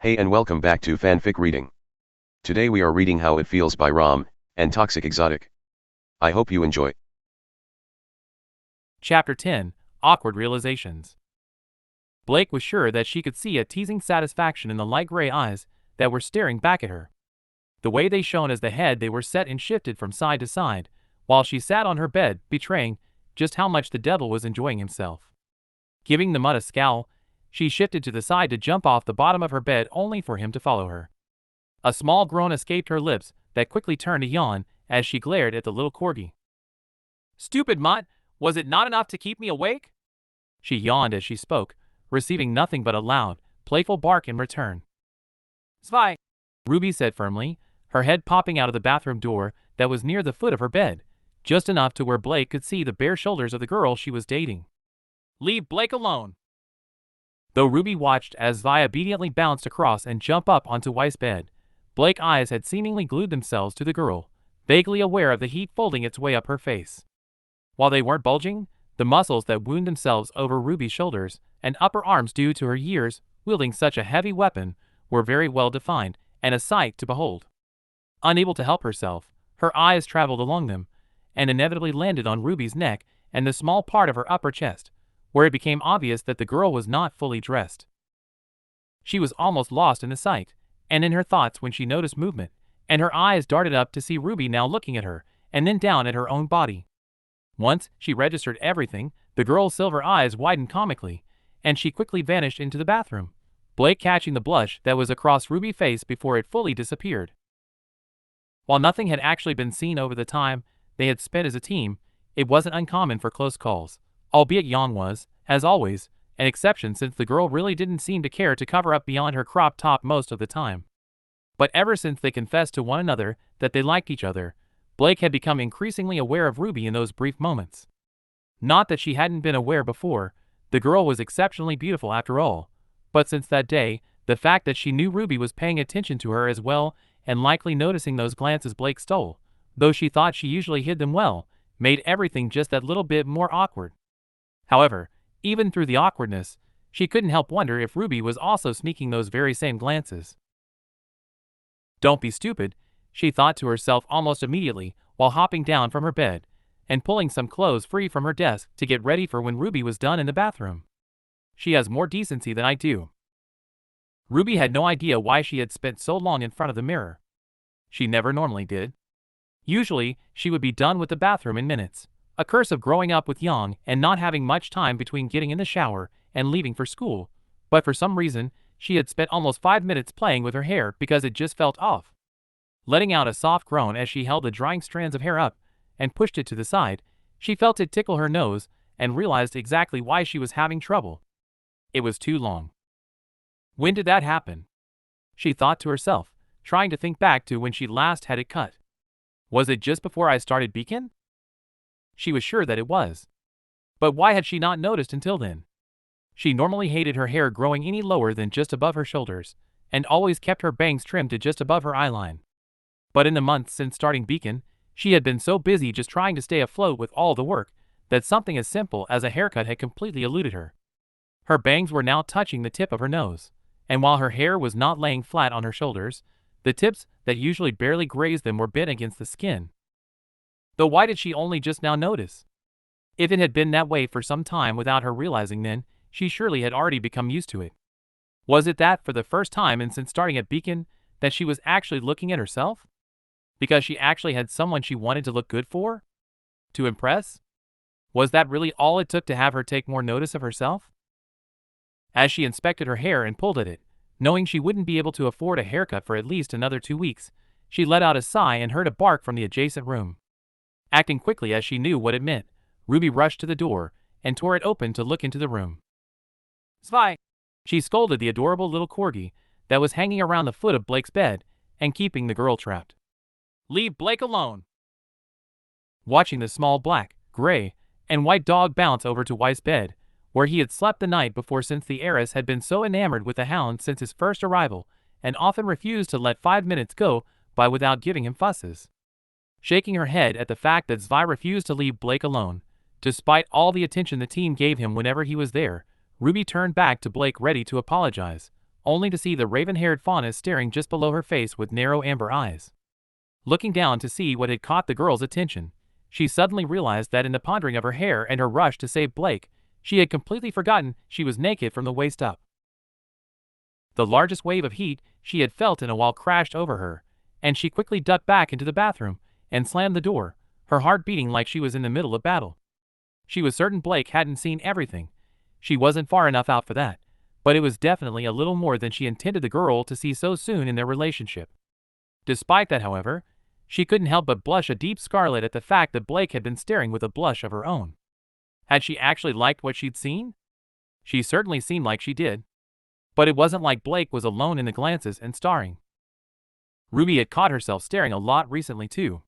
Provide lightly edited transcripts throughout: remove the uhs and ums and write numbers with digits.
Hey and welcome back to Fanfic Reading. Today we are reading How It Feels by Raalm and ToxicExotic. I hope you enjoy. Chapter 10, Awkward Realizations. Blake was sure that she could see a teasing satisfaction in the light gray eyes that were staring back at her. The way they shone as the head they were set and shifted from side to side, while she sat on her bed, betraying just how much the devil was enjoying himself. Giving the mud a scowl, she shifted to the side to jump off the bottom of her bed only for him to follow her. A small groan escaped her lips that quickly turned to yawn as she glared at the little corgi. "Stupid mutt, was it not enough to keep me awake?" She yawned as she spoke, receiving nothing but a loud, playful bark in return. "Zwei," Ruby said firmly, her head popping out of the bathroom door that was near the foot of her bed, just enough to where Blake could see the bare shoulders of the girl she was dating. "Leave Blake alone." Though Ruby watched as Vi obediently bounced across and jumped up onto Weiss' bed, Blake's eyes had seemingly glued themselves to the girl, vaguely aware of the heat folding its way up her face. While they weren't bulging, the muscles that wound themselves over Ruby's shoulders and upper arms due to her years wielding such a heavy weapon were very well defined and a sight to behold. Unable to help herself, her eyes traveled along them and inevitably landed on Ruby's neck and the small part of her upper chest, where it became obvious that the girl was not fully dressed. She was almost lost in the sight and in her thoughts when she noticed movement, and her eyes darted up to see Ruby now looking at her and then down at her own body. Once she registered everything, the girl's silver eyes widened comically, and she quickly vanished into the bathroom, Blake catching the blush that was across Ruby's face before it fully disappeared. While nothing had actually been seen over the time they had spent as a team, it wasn't uncommon for close calls, albeit Yang was, as always, an exception since the girl really didn't seem to care to cover up beyond her crop top most of the time. But ever since they confessed to one another that they liked each other, Blake had become increasingly aware of Ruby in those brief moments. Not that she hadn't been aware before, the girl was exceptionally beautiful after all, but since that day, the fact that she knew Ruby was paying attention to her as well and likely noticing those glances Blake stole, though she thought she usually hid them well, made everything just that little bit more awkward. However, even through the awkwardness, she couldn't help wonder if Ruby was also sneaking those very same glances. "Don't be stupid," she thought to herself almost immediately while hopping down from her bed and pulling some clothes free from her desk to get ready for when Ruby was done in the bathroom. "She has more decency than I do." Ruby had no idea why she had spent so long in front of the mirror. She never normally did. Usually, she would be done with the bathroom in minutes. A curse of growing up with Yang and not having much time between getting in the shower and leaving for school, but for some reason, she had spent almost 5 minutes playing with her hair because it just felt off. Letting out a soft groan as she held the drying strands of hair up and pushed it to the side, she felt it tickle her nose and realized exactly why she was having trouble. It was too long. When did that happen? She thought to herself, trying to think back to when she last had it cut. Was it just before I started Beacon? She was sure that it was. But why had she not noticed until then? She normally hated her hair growing any lower than just above her shoulders, and always kept her bangs trimmed to just above her eyeline. But in the months since starting Beacon, she had been so busy just trying to stay afloat with all the work, that something as simple as a haircut had completely eluded her. Her bangs were now touching the tip of her nose, and while her hair was not laying flat on her shoulders, the tips that usually barely grazed them were bent against the skin. Though why did she only just now notice? If it had been that way for some time without her realizing, then she surely had already become used to it. Was it that for the first time and since starting at Beacon that she was actually looking at herself? Because she actually had someone she wanted to look good for? To impress? Was that really all it took to have her take more notice of herself? As she inspected her hair and pulled at it, knowing she wouldn't be able to afford a haircut for at least another 2 weeks, she let out a sigh and heard a bark from the adjacent room. Acting quickly as she knew what it meant, Ruby rushed to the door and tore it open to look into the room. "Zwei!" She scolded the adorable little corgi that was hanging around the foot of Blake's bed and keeping the girl trapped. "Leave Blake alone!" Watching the small black, gray, and white dog bounce over to Weiss' bed, where he had slept the night before since the heiress had been so enamored with the hound since his first arrival and often refused to let 5 minutes go by without giving him fusses. Shaking her head at the fact that Zwei refused to leave Blake alone, despite all the attention the team gave him whenever he was there, Ruby turned back to Blake ready to apologize, only to see the raven-haired fauna staring just below her face with narrow amber eyes. Looking down to see what had caught the girl's attention, she suddenly realized that in the pondering of her hair and her rush to save Blake, she had completely forgotten she was naked from the waist up. The largest wave of heat she had felt in a while crashed over her, and she quickly ducked back into the bathroom and slammed the door, her heart beating like she was in the middle of battle. She was certain Blake hadn't seen everything. She wasn't far enough out for that, but it was definitely a little more than she intended the girl to see so soon in their relationship. Despite that, however, she couldn't help but blush a deep scarlet at the fact that Blake had been staring with a blush of her own. Had she actually liked what she'd seen? She certainly seemed like she did. But it wasn't like Blake was alone in the glances and staring. Ruby had caught herself staring a lot recently too.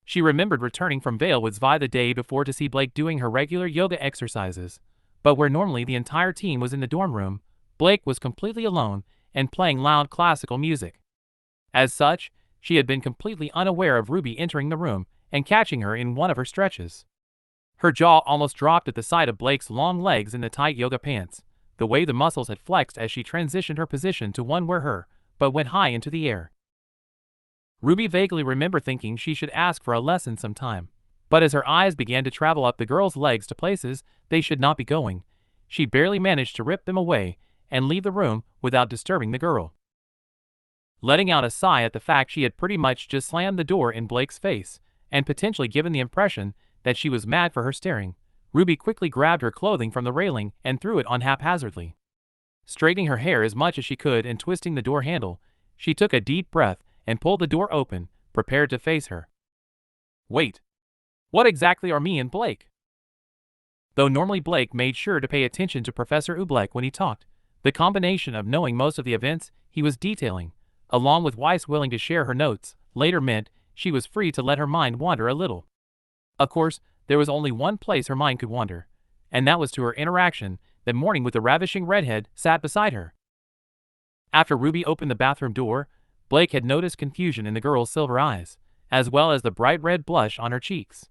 She remembered returning from Vale with Vi the day before to see Blake doing her regular yoga exercises, but where normally the entire team was in the dorm room, Blake was completely alone and playing loud classical music. As such, she had been completely unaware of Ruby entering the room and catching her in one of her stretches. Her jaw almost dropped at the sight of Blake's long legs in the tight yoga pants, the way the muscles had flexed as she transitioned her position to one where her butt went high into the air. Ruby vaguely remembered thinking she should ask for a lesson sometime, but as her eyes began to travel up the girl's legs to places they should not be going, she barely managed to rip them away and leave the room without disturbing the girl. Letting out a sigh at the fact she had pretty much just slammed the door in Blake's face and potentially given the impression that she was mad for her staring, Ruby quickly grabbed her clothing from the railing and threw it on haphazardly. Straightening her hair as much as she could and twisting the door handle, she took a deep breath and pulled the door open, prepared to face her. Wait. What exactly are me and Blake? Though normally Blake made sure to pay attention to Professor RWBY when he talked, the combination of knowing most of the events he was detailing, along with Weiss willing to share her notes, later meant she was free to let her mind wander a little. Of course, there was only one place her mind could wander, and that was to her interaction that morning with the ravishing redhead sat beside her. After Ruby opened the bathroom door, Blake had noticed confusion in the girl's silver eyes, as well as the bright red blush on her cheeks.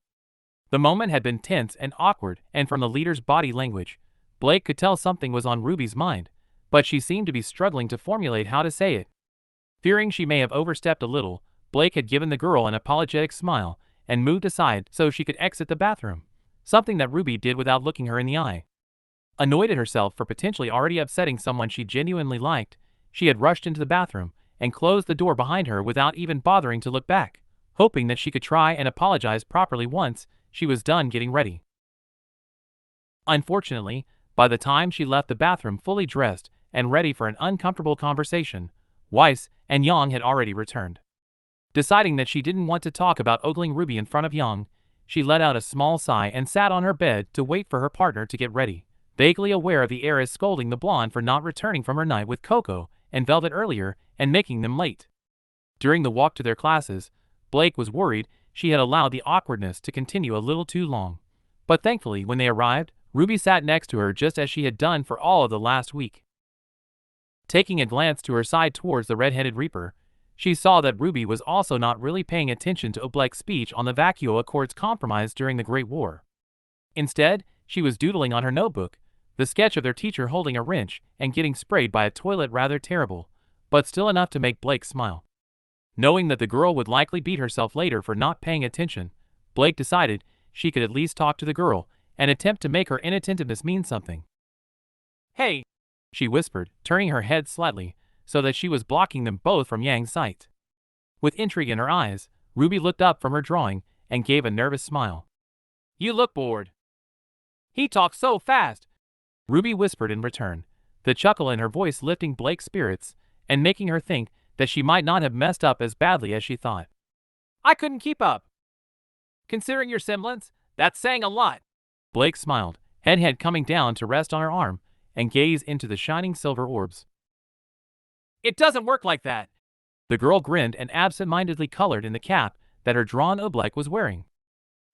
The moment had been tense and awkward, and from the leader's body language, Blake could tell something was on Ruby's mind, but she seemed to be struggling to formulate how to say it. Fearing she may have overstepped a little, Blake had given the girl an apologetic smile and moved aside so she could exit the bathroom, something that Ruby did without looking her in the eye. Annoyed at herself for potentially already upsetting someone she genuinely liked, she had rushed into the bathroom and closed the door behind her without even bothering to look back, hoping that she could try and apologize properly once she was done getting ready. Unfortunately, by the time she left the bathroom fully dressed and ready for an uncomfortable conversation, Weiss and Yang had already returned. Deciding that she didn't want to talk about ogling Ruby in front of Yang, she let out a small sigh and sat on her bed to wait for her partner to get ready, vaguely aware of the heiress scolding the blonde for not returning from her night with Coco and Velvet earlier and making them late. During the walk to their classes, Blake was worried she had allowed the awkwardness to continue a little too long. But thankfully, when they arrived, Ruby sat next to her just as she had done for all of the last week. Taking a glance to her side towards the red-headed Reaper, she saw that Ruby was also not really paying attention to Oblake's speech on the Vacuo Accords compromise during the Great War. Instead, she was doodling on her notebook, the sketch of their teacher holding a wrench and getting sprayed by a toilet, rather terrible, but still enough to make Blake smile. Knowing that the girl would likely beat herself later for not paying attention, Blake decided she could at least talk to the girl and attempt to make her inattentiveness mean something. "Hey," she whispered, turning her head slightly so that she was blocking them both from Yang's sight. With intrigue in her eyes, Ruby looked up from her drawing and gave a nervous smile. "You look bored." "He talks so fast," Ruby whispered in return, the chuckle in her voice lifting Blake's spirits and making her think that she might not have messed up as badly as she thought. "I couldn't keep up." "Considering your semblance, that's saying a lot." Blake smiled, head coming down to rest on her arm and gaze into the shining silver orbs. "It doesn't work like that." The girl grinned and absent-mindedly colored in the cap that her drawn oblak was wearing.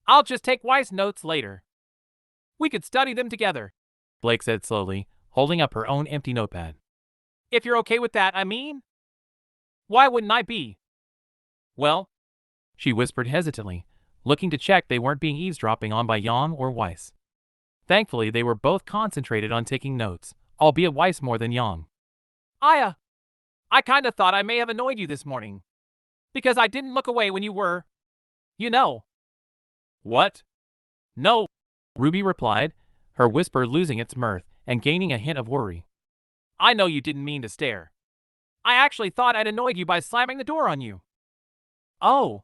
"I'll just take Weiss notes later. We could study them together," Blake said slowly, holding up her own empty notepad. "If you're okay with that, I mean. Why wouldn't I be?" "Well," she whispered hesitantly, looking to check they weren't being eavesdropping on by Yang or Weiss. Thankfully, they were both concentrated on taking notes, albeit Weiss more than Yang. I kinda thought I may have annoyed you this morning. Because I didn't look away when you were, you know. What? No, Ruby replied, her whisper losing its mirth and gaining a hint of worry. I know you didn't mean to stare. I actually thought I'd annoyed you by slamming the door on you. Oh.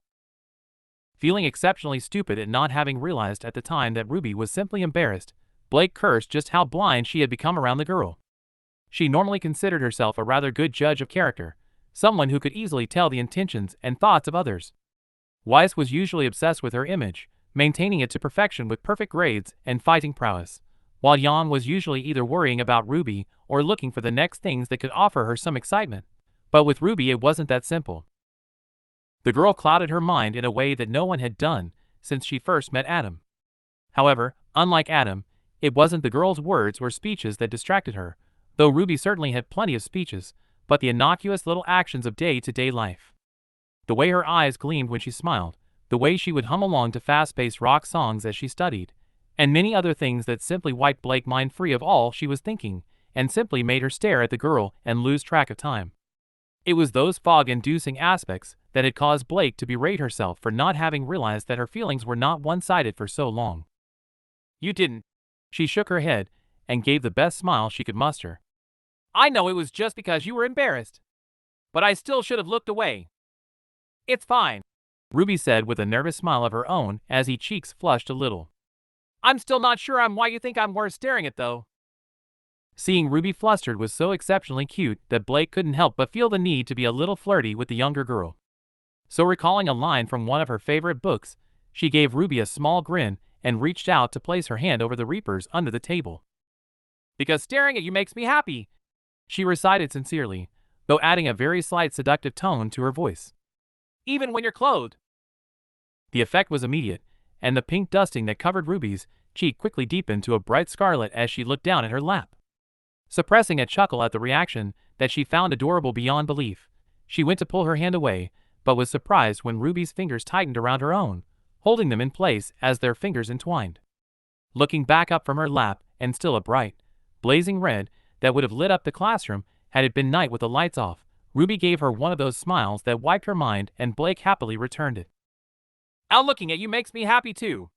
Feeling exceptionally stupid at not having realized at the time that Ruby was simply embarrassed, Blake cursed just how blind she had become around the girl. She normally considered herself a rather good judge of character, someone who could easily tell the intentions and thoughts of others. Weiss was usually obsessed with her image, maintaining it to perfection with perfect grades and fighting prowess, while Jan was usually either worrying about Ruby or looking for the next things that could offer her some excitement. But with Ruby it wasn't that simple. The girl clouded her mind in a way that no one had done since she first met Adam. However, unlike Adam, it wasn't the girl's words or speeches that distracted her, though Ruby certainly had plenty of speeches, but the innocuous little actions of day-to-day life. The way her eyes gleamed when she smiled, the way she would hum along to fast-paced rock songs as she studied, and many other things that simply wiped Blake's mind free of all she was thinking, and simply made her stare at the girl and lose track of time. It was those fog-inducing aspects that had caused Blake to berate herself for not having realized that her feelings were not one-sided for so long. You didn't. She shook her head and gave the best smile she could muster. I know it was just because you were embarrassed. But I still should have looked away. It's fine, Ruby said with a nervous smile of her own as his cheeks flushed a little. I'm still not sure why you think I'm worth staring at though. Seeing Ruby flustered was so exceptionally cute that Blake couldn't help but feel the need to be a little flirty with the younger girl. So recalling a line from one of her favorite books, she gave Ruby a small grin and reached out to place her hand over the Reaper's under the table. Because staring at you makes me happy, she recited sincerely, though adding a very slight seductive tone to her voice. Even when you're clothed. The effect was immediate, and the pink dusting that covered Ruby's cheek quickly deepened to a bright scarlet as she looked down at her lap. Suppressing a chuckle at the reaction that she found adorable beyond belief, she went to pull her hand away, but was surprised when Ruby's fingers tightened around her own, holding them in place as their fingers entwined. Looking back up from her lap, and still a bright, blazing red that would have lit up the classroom had it been night with the lights off, Ruby gave her one of those smiles that wiped her mind, and Blake happily returned it. Out looking at you makes me happy too.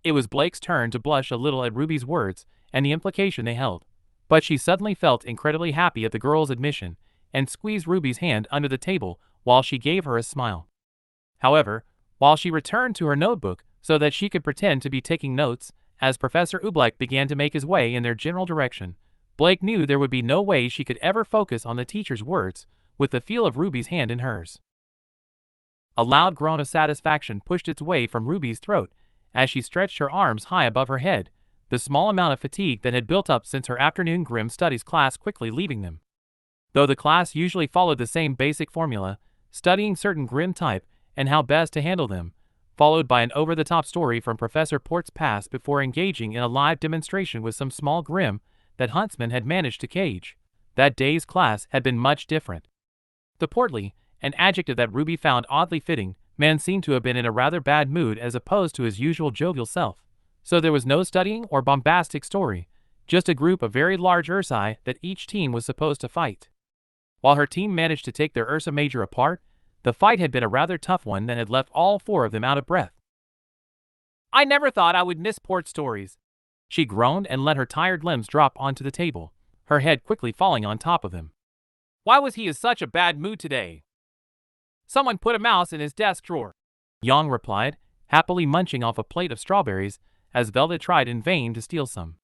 It was Blake's turn to blush a little at Ruby's words and the implication they held, but she suddenly felt incredibly happy at the girl's admission and squeezed Ruby's hand under the table while she gave her a smile. However, while she returned to her notebook so that she could pretend to be taking notes, as Professor RWBY began to make his way in their general direction, Blake knew there would be no way she could ever focus on the teacher's words with the feel of Ruby's hand in hers. A loud groan of satisfaction pushed its way from Ruby's throat as she stretched her arms high above her head, the small amount of fatigue that had built up since her afternoon grim studies class quickly leaving them. Though the class usually followed the same basic formula, studying certain grim type and how best to handle them, followed by an over-the-top story from Professor Port's past before engaging in a live demonstration with some small grim that Huntsman had managed to cage, that day's class had been much different. The portly, an adjective that Ruby found oddly fitting, man seemed to have been in a rather bad mood as opposed to his usual jovial self, so there was no studying or bombastic story, just a group of very large Ursi that each team was supposed to fight. While her team managed to take their Ursa Major apart, the fight had been a rather tough one that had left all four of them out of breath. I never thought I would miss Port's stories. She groaned and let her tired limbs drop onto the table, her head quickly falling on top of him. Why was he in such a bad mood today? Someone put a mouse in his desk drawer, Yang replied, happily munching off a plate of strawberries as Velvet tried in vain to steal some.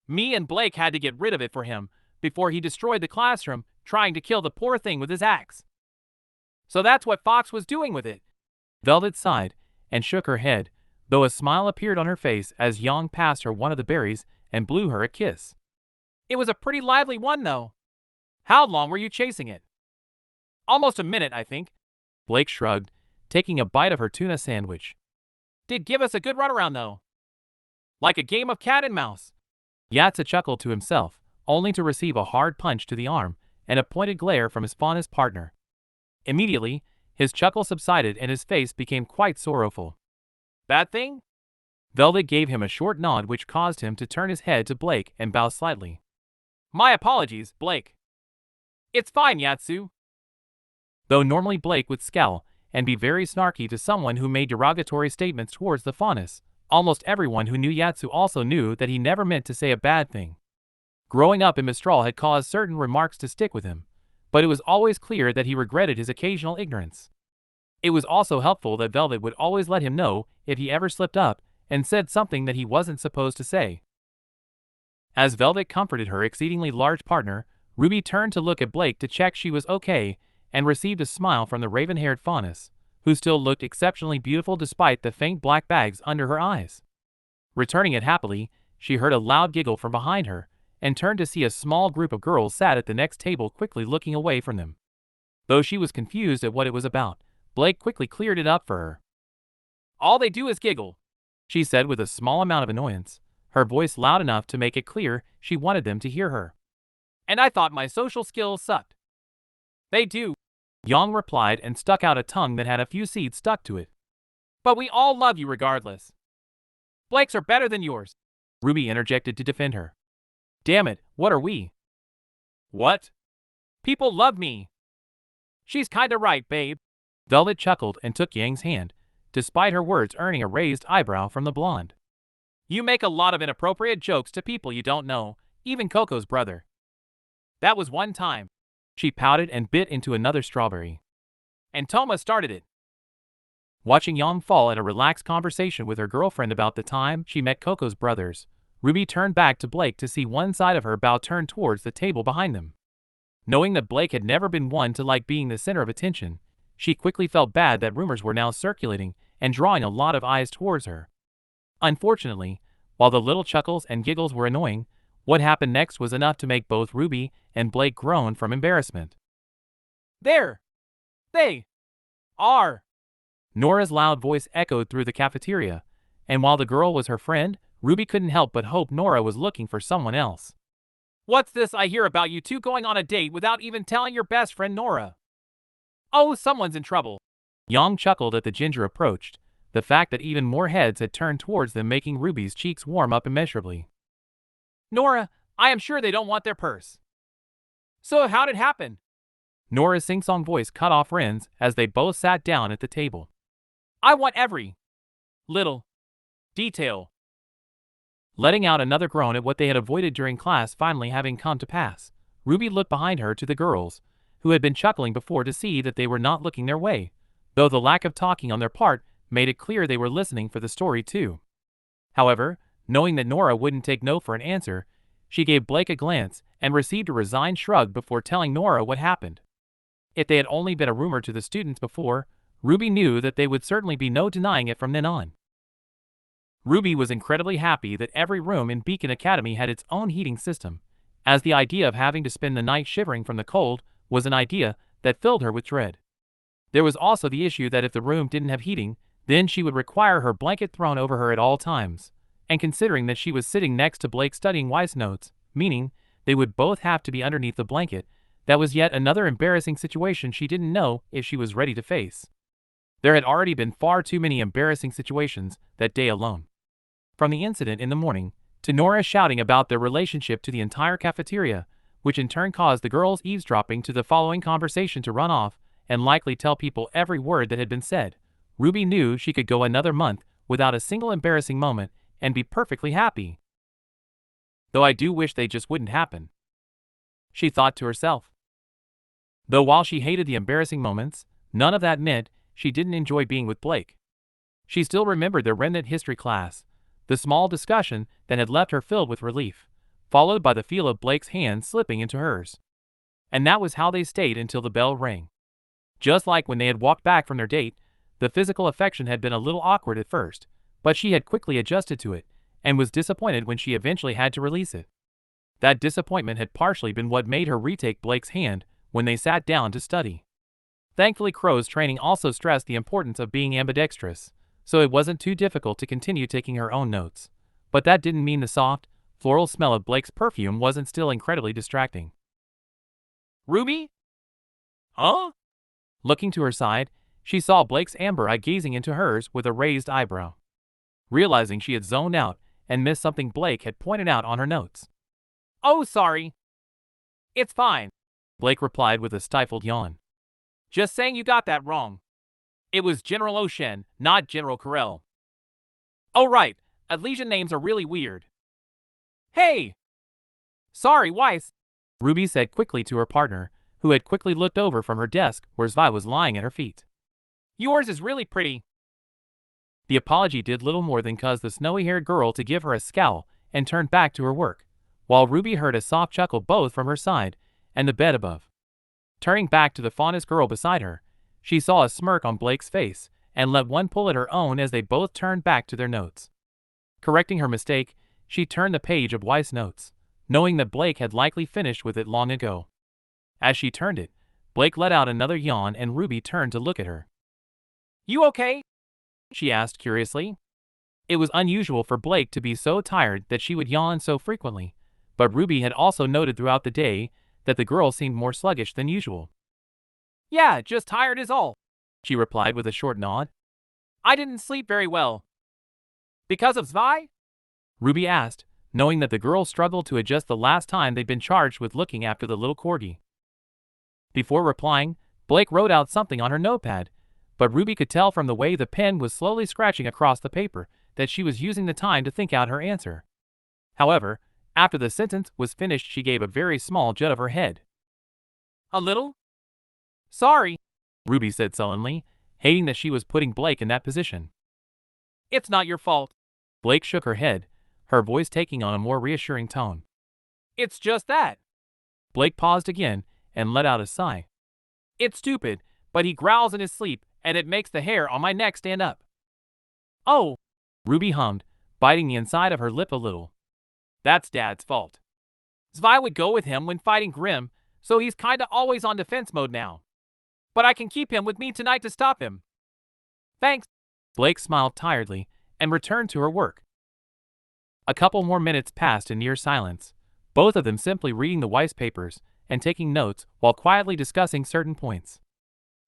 Me and Blake had to get rid of it for him before he destroyed the classroom trying to kill the poor thing with his axe. So that's what Fox was doing with it. Velvet sighed and shook her head, though a smile appeared on her face as Yang passed her one of the berries and blew her a kiss. It was a pretty lively one though. How long were you chasing it? Almost a minute, I think. Blake shrugged, taking a bite of her tuna sandwich. Did give us a good runaround though. Like a game of cat and mouse. Yatsa chuckled to himself, only to receive a hard punch to the arm and a pointed glare from his faunest partner. Immediately, his chuckle subsided and his face became quite sorrowful. Bad thing? Velvet gave him a short nod which caused him to turn his head to Blake and bow slightly. My apologies, Blake. It's fine, Yatsu. Though normally Blake would scowl and be very snarky to someone who made derogatory statements towards the faunus, almost everyone who knew Yatsu also knew that he never meant to say a bad thing. Growing up in Mistral had caused certain remarks to stick with him, but it was always clear that he regretted his occasional ignorance. It was also helpful that Velvet would always let him know if he ever slipped up and said something that he wasn't supposed to say. As Velvet comforted her exceedingly large partner, Ruby turned to look at Blake to check she was okay and received a smile from the raven-haired faunus, who still looked exceptionally beautiful despite the faint black bags under her eyes. Returning it happily, she heard a loud giggle from behind her and turned to see a small group of girls sat at the next table quickly looking away from them. Though she was confused at what it was about, Blake quickly cleared it up for her. "All they do is giggle," she said with a small amount of annoyance, her voice loud enough to make it clear she wanted them to hear her. "And I thought my social skills sucked." "They do," Yang replied and stuck out a tongue that had a few seeds stuck to it. "But we all love you regardless." "Blake's are better than yours," Ruby interjected to defend her. "Damn it, what are we?" "What? People love me." "She's kinda right, babe." Velvet chuckled and took Yang's hand, despite her words earning a raised eyebrow from the blonde. "You make a lot of inappropriate jokes to people you don't know, even Coco's brother." "That was one time." She pouted and bit into another strawberry. "And Toma started it." Watching Yang fall at a relaxed conversation with her girlfriend about the time she met Coco's brothers, Ruby turned back to Blake to see one side of her bow turned towards the table behind them. Knowing that Blake had never been one to like being the center of attention, she quickly felt bad that rumors were now circulating and drawing a lot of eyes towards her. Unfortunately, while the little chuckles and giggles were annoying, what happened next was enough to make both Ruby and Blake groan from embarrassment. "There! They are!" Nora's loud voice echoed through the cafeteria, and while the girl was her friend, Ruby couldn't help but hope Nora was looking for someone else. "What's this I hear about you two going on a date without even telling your best friend Nora? Oh, someone's in trouble." Yang chuckled as the ginger approached, the fact that even more heads had turned towards them making Ruby's cheeks warm up immeasurably. "Nora, I am sure they don't want their purse." "So how'd it happen?" Nora's sing-song voice cut off Ren's as they both sat down at the table. "I want every little detail." Letting out another groan at what they had avoided during class finally having come to pass, Ruby looked behind her to the girls, who had been chuckling before to see that they were not looking their way, though the lack of talking on their part made it clear they were listening for the story too. However, knowing that Nora wouldn't take no for an answer, she gave Blake a glance and received a resigned shrug before telling Nora what happened. If they had only been a rumor to the students before, Ruby knew that they would certainly be no denying it from then on. Ruby was incredibly happy that every room in Beacon Academy had its own heating system, as the idea of having to spend the night shivering from the cold was an idea that filled her with dread. There was also the issue that if the room didn't have heating, then she would require her blanket thrown over her at all times, and considering that she was sitting next to Blake studying Wise Notes, meaning they would both have to be underneath the blanket, that was yet another embarrassing situation she didn't know if she was ready to face. There had already been far too many embarrassing situations that day alone. From the incident in the morning, to Nora shouting about their relationship to the entire cafeteria, which in turn caused the girls eavesdropping to the following conversation to run off and likely tell people every word that had been said, Ruby knew she could go another month without a single embarrassing moment and be perfectly happy. "Though I do wish they just wouldn't happen," she thought to herself. Though while she hated the embarrassing moments, none of that meant she didn't enjoy being with Blake. She still remembered their remnant history class, the small discussion that had left her filled with relief, followed by the feel of Blake's hand slipping into hers. And that was how they stayed until the bell rang. Just like when they had walked back from their date, the physical affection had been a little awkward at first, but she had quickly adjusted to it, and was disappointed when she eventually had to release it. That disappointment had partially been what made her retake Blake's hand when they sat down to study. Thankfully, Crow's training also stressed the importance of being ambidextrous, so it wasn't too difficult to continue taking her own notes. But that didn't mean the soft, floral smell of Blake's perfume wasn't still incredibly distracting. "Ruby? Huh?" Looking to her side, she saw Blake's amber eye gazing into hers with a raised eyebrow. Realizing she had zoned out and missed something Blake had pointed out on her notes. "Oh, sorry. It's fine." Blake replied with a stifled yawn. Just saying you got that wrong. It was General O'Shen, not General Carell. Oh right, Atlesian names are really weird. Hey! Sorry, Weiss, Ruby said quickly to her partner, who had quickly looked over from her desk where Zvi was lying at her feet. Yours is really pretty. The apology did little more than cause the snowy-haired girl to give her a scowl and turn back to her work, while Ruby heard a soft chuckle both from her side and the bed above. Turning back to the faunus girl beside her, she saw a smirk on Blake's face and let one pull at her own as they both turned back to their notes. Correcting her mistake, she turned the page of Weiss' notes, knowing that Blake had likely finished with it long ago. As she turned it, Blake let out another yawn and Ruby turned to look at her. You okay? She asked curiously. It was unusual for Blake to be so tired that she would yawn so frequently, but Ruby had also noted throughout the day that the girl seemed more sluggish than usual. Yeah, just tired is all, she replied with a short nod. I didn't sleep very well. Because of Zvi? Ruby asked, knowing that the girl struggled to adjust the last time they'd been charged with looking after the little corgi. Before replying, Blake wrote out something on her notepad, but Ruby could tell from the way the pen was slowly scratching across the paper that she was using the time to think out her answer. However, after the sentence was finished, she gave a very small jut of her head. A little? Sorry, Ruby said sullenly, hating that she was putting Blake in that position. It's not your fault. Blake shook her head, her voice taking on a more reassuring tone. It's just that. Blake paused again and let out a sigh. It's stupid, but he growls in his sleep and it makes the hair on my neck stand up. Oh, Ruby hummed, biting the inside of her lip a little. That's Dad's fault. Zvi would go with him when fighting Grimm, so he's kinda always on defense mode now. But I can keep him with me tonight to stop him. Thanks. Blake smiled tiredly and returned to her work. A couple more minutes passed in near silence, both of them simply reading the Weiss papers and taking notes while quietly discussing certain points.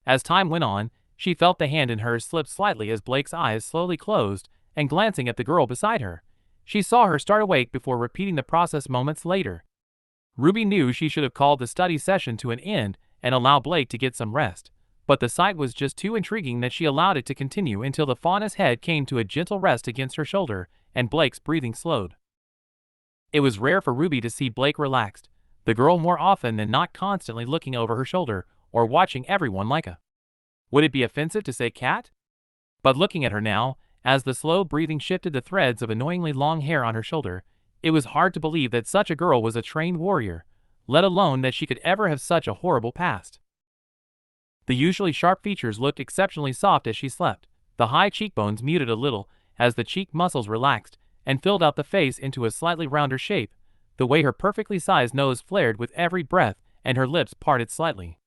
As time went on, she felt the hand in hers slip slightly as Blake's eyes slowly closed, and glancing at the girl beside her, she saw her start awake before repeating the process moments later. Ruby knew she should have called the study session to an end and allow Blake to get some rest, but the sight was just too intriguing that she allowed it to continue until the faunus head came to a gentle rest against her shoulder and Blake's breathing slowed. It was rare for Ruby to see Blake relaxed, the girl more often than not constantly looking over her shoulder or watching everyone like a. Would it be offensive to say cat? But looking at her now, as the slow breathing shifted the threads of annoyingly long hair on her shoulder, it was hard to believe that such a girl was a trained warrior, let alone that she could ever have such a horrible past. The usually sharp features looked exceptionally soft as she slept, the high cheekbones muted a little as the cheek muscles relaxed and filled out the face into a slightly rounder shape, the way her perfectly sized nose flared with every breath and her lips parted slightly.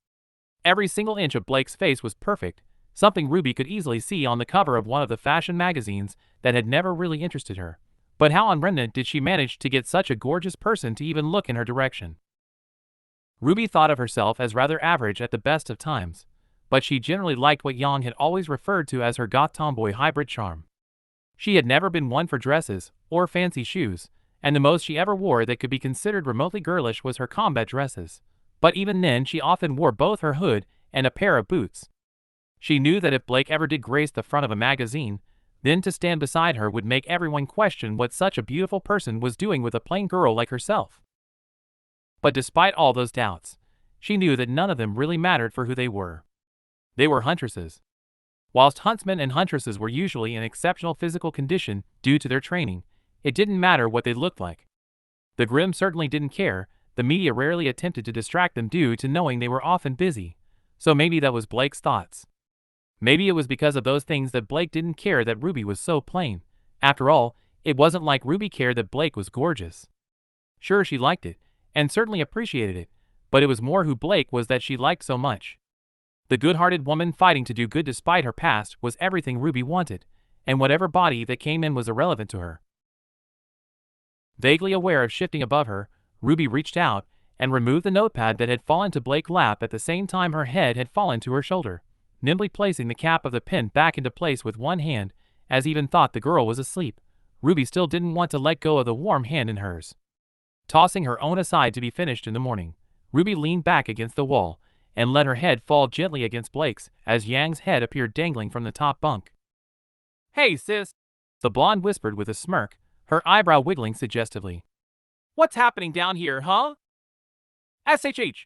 Every single inch of Blake's face was perfect, something Ruby could easily see on the cover of one of the fashion magazines that had never really interested her. But how on remnant did she manage to get such a gorgeous person to even look in her direction? Ruby thought of herself as rather average at the best of times, but she generally liked what Yang had always referred to as her goth tomboy hybrid charm. She had never been one for dresses or fancy shoes, and the most she ever wore that could be considered remotely girlish was her combat dresses, but even then she often wore both her hood and a pair of boots. She knew that if Blake ever did grace the front of a magazine, then to stand beside her would make everyone question what such a beautiful person was doing with a plain girl like herself. But despite all those doubts, she knew that none of them really mattered for who they were. They were huntresses. Whilst huntsmen and huntresses were usually in exceptional physical condition due to their training, it didn't matter what they looked like. The Grimm certainly didn't care, the media rarely attempted to distract them due to knowing they were often busy, so maybe that was Blake's thoughts. Maybe it was because of those things that Blake didn't care that Ruby was so plain. After all, it wasn't like Ruby cared that Blake was gorgeous. Sure, she liked it, and certainly appreciated it, but it was more who Blake was that she liked so much. The good-hearted woman fighting to do good despite her past was everything Ruby wanted, and whatever body that came in was irrelevant to her. Vaguely aware of shifting above her, Ruby reached out and removed the notepad that had fallen to Blake's lap at the same time her head had fallen to her shoulder, nimbly placing the cap of the pen back into place with one hand, as even thought the girl was asleep. Ruby still didn't want to let go of the warm hand in hers. Tossing her own aside to be finished in the morning, Ruby leaned back against the wall and let her head fall gently against Blake's as Yang's head appeared dangling from the top bunk. "Hey, sis," the blonde whispered with a smirk, her eyebrow wiggling suggestively. "What's happening down here, huh?" "SHH."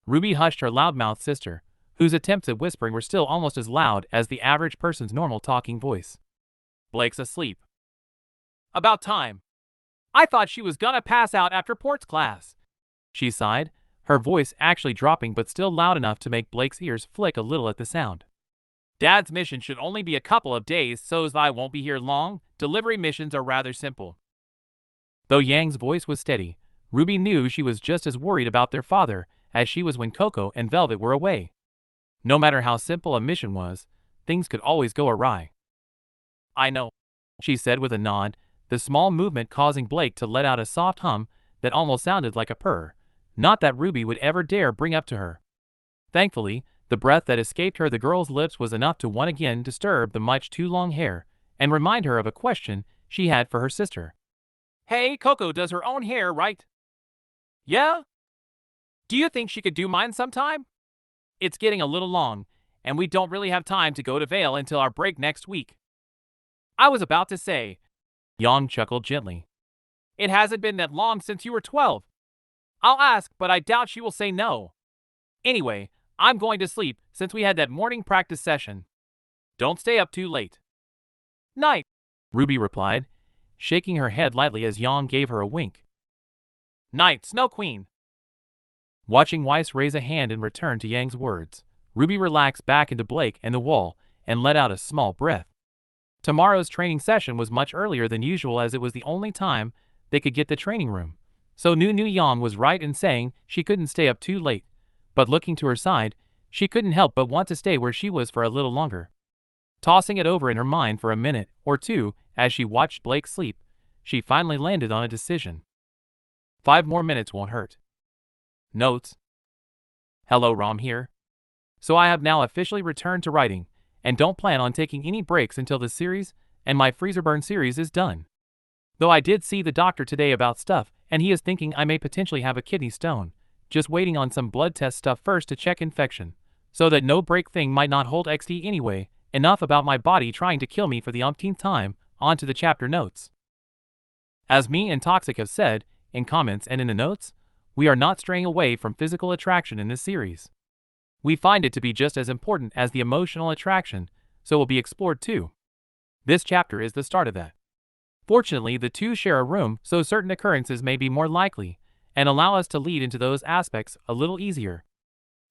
Ruby hushed her loudmouth sister, whose attempts at whispering were still almost as loud as the average person's normal talking voice. "Blake's asleep." "About time. I thought she was gonna pass out after ports class," she sighed, her voice actually dropping but still loud enough to make Blake's ears flick a little at the sound. "Dad's mission should only be a couple of days, so's I won't be here long. Delivery missions are rather simple." Though Yang's voice was steady, Ruby knew she was just as worried about their father as she was when Coco and Velvet were away. No matter how simple a mission was, things could always go awry. "I know," she said with a nod, the small movement causing Blake to let out a soft hum that almost sounded like a purr, not that Ruby would ever dare bring up to her. Thankfully, the breath that escaped the girl's lips was enough to once again disturb the much too long hair and remind her of a question she had for her sister. "Hey, Coco does her own hair, right?" "Yeah? Do you think she could do mine sometime? It's getting a little long, and we don't really have time to go to Vale until our break next week." "I was about to say," Yang chuckled gently. "It hasn't been that long since you were 12. I'll ask, but I doubt she will say no. Anyway, I'm going to sleep since we had that morning practice session. Don't stay up too late." "Night," Ruby replied, shaking her head lightly as Yang gave her a wink. "Night, Snow Queen." Watching Weiss raise a hand in return to Yang's words, Ruby relaxed back into Blake and the wall and let out a small breath. Tomorrow's training session was much earlier than usual as it was the only time they could get the training room, so Nu Yang was right in saying she couldn't stay up too late, but looking to her side, she couldn't help but want to stay where she was for a little longer. Tossing it over in her mind for a minute or two as she watched Blake sleep, she finally landed on a decision. 5 more minutes won't hurt. Notes. Hello, Raalm here. So I have now officially returned to writing, and don't plan on taking any breaks until the series and my freezer burn series is done. Though I did see the doctor today about stuff, and he is thinking I may potentially have a kidney stone, just waiting on some blood test stuff first to check infection, so that no break thing might not hold XD anyway. Enough about my body trying to kill me for the umpteenth time, on to the chapter notes. As me and Toxic have said, in comments and in the notes, we are not straying away from physical attraction in this series. We find it to be just as important as the emotional attraction, so will be explored too. This chapter is the start of that. Fortunately, the two share a room, so certain occurrences may be more likely, and allow us to lead into those aspects a little easier.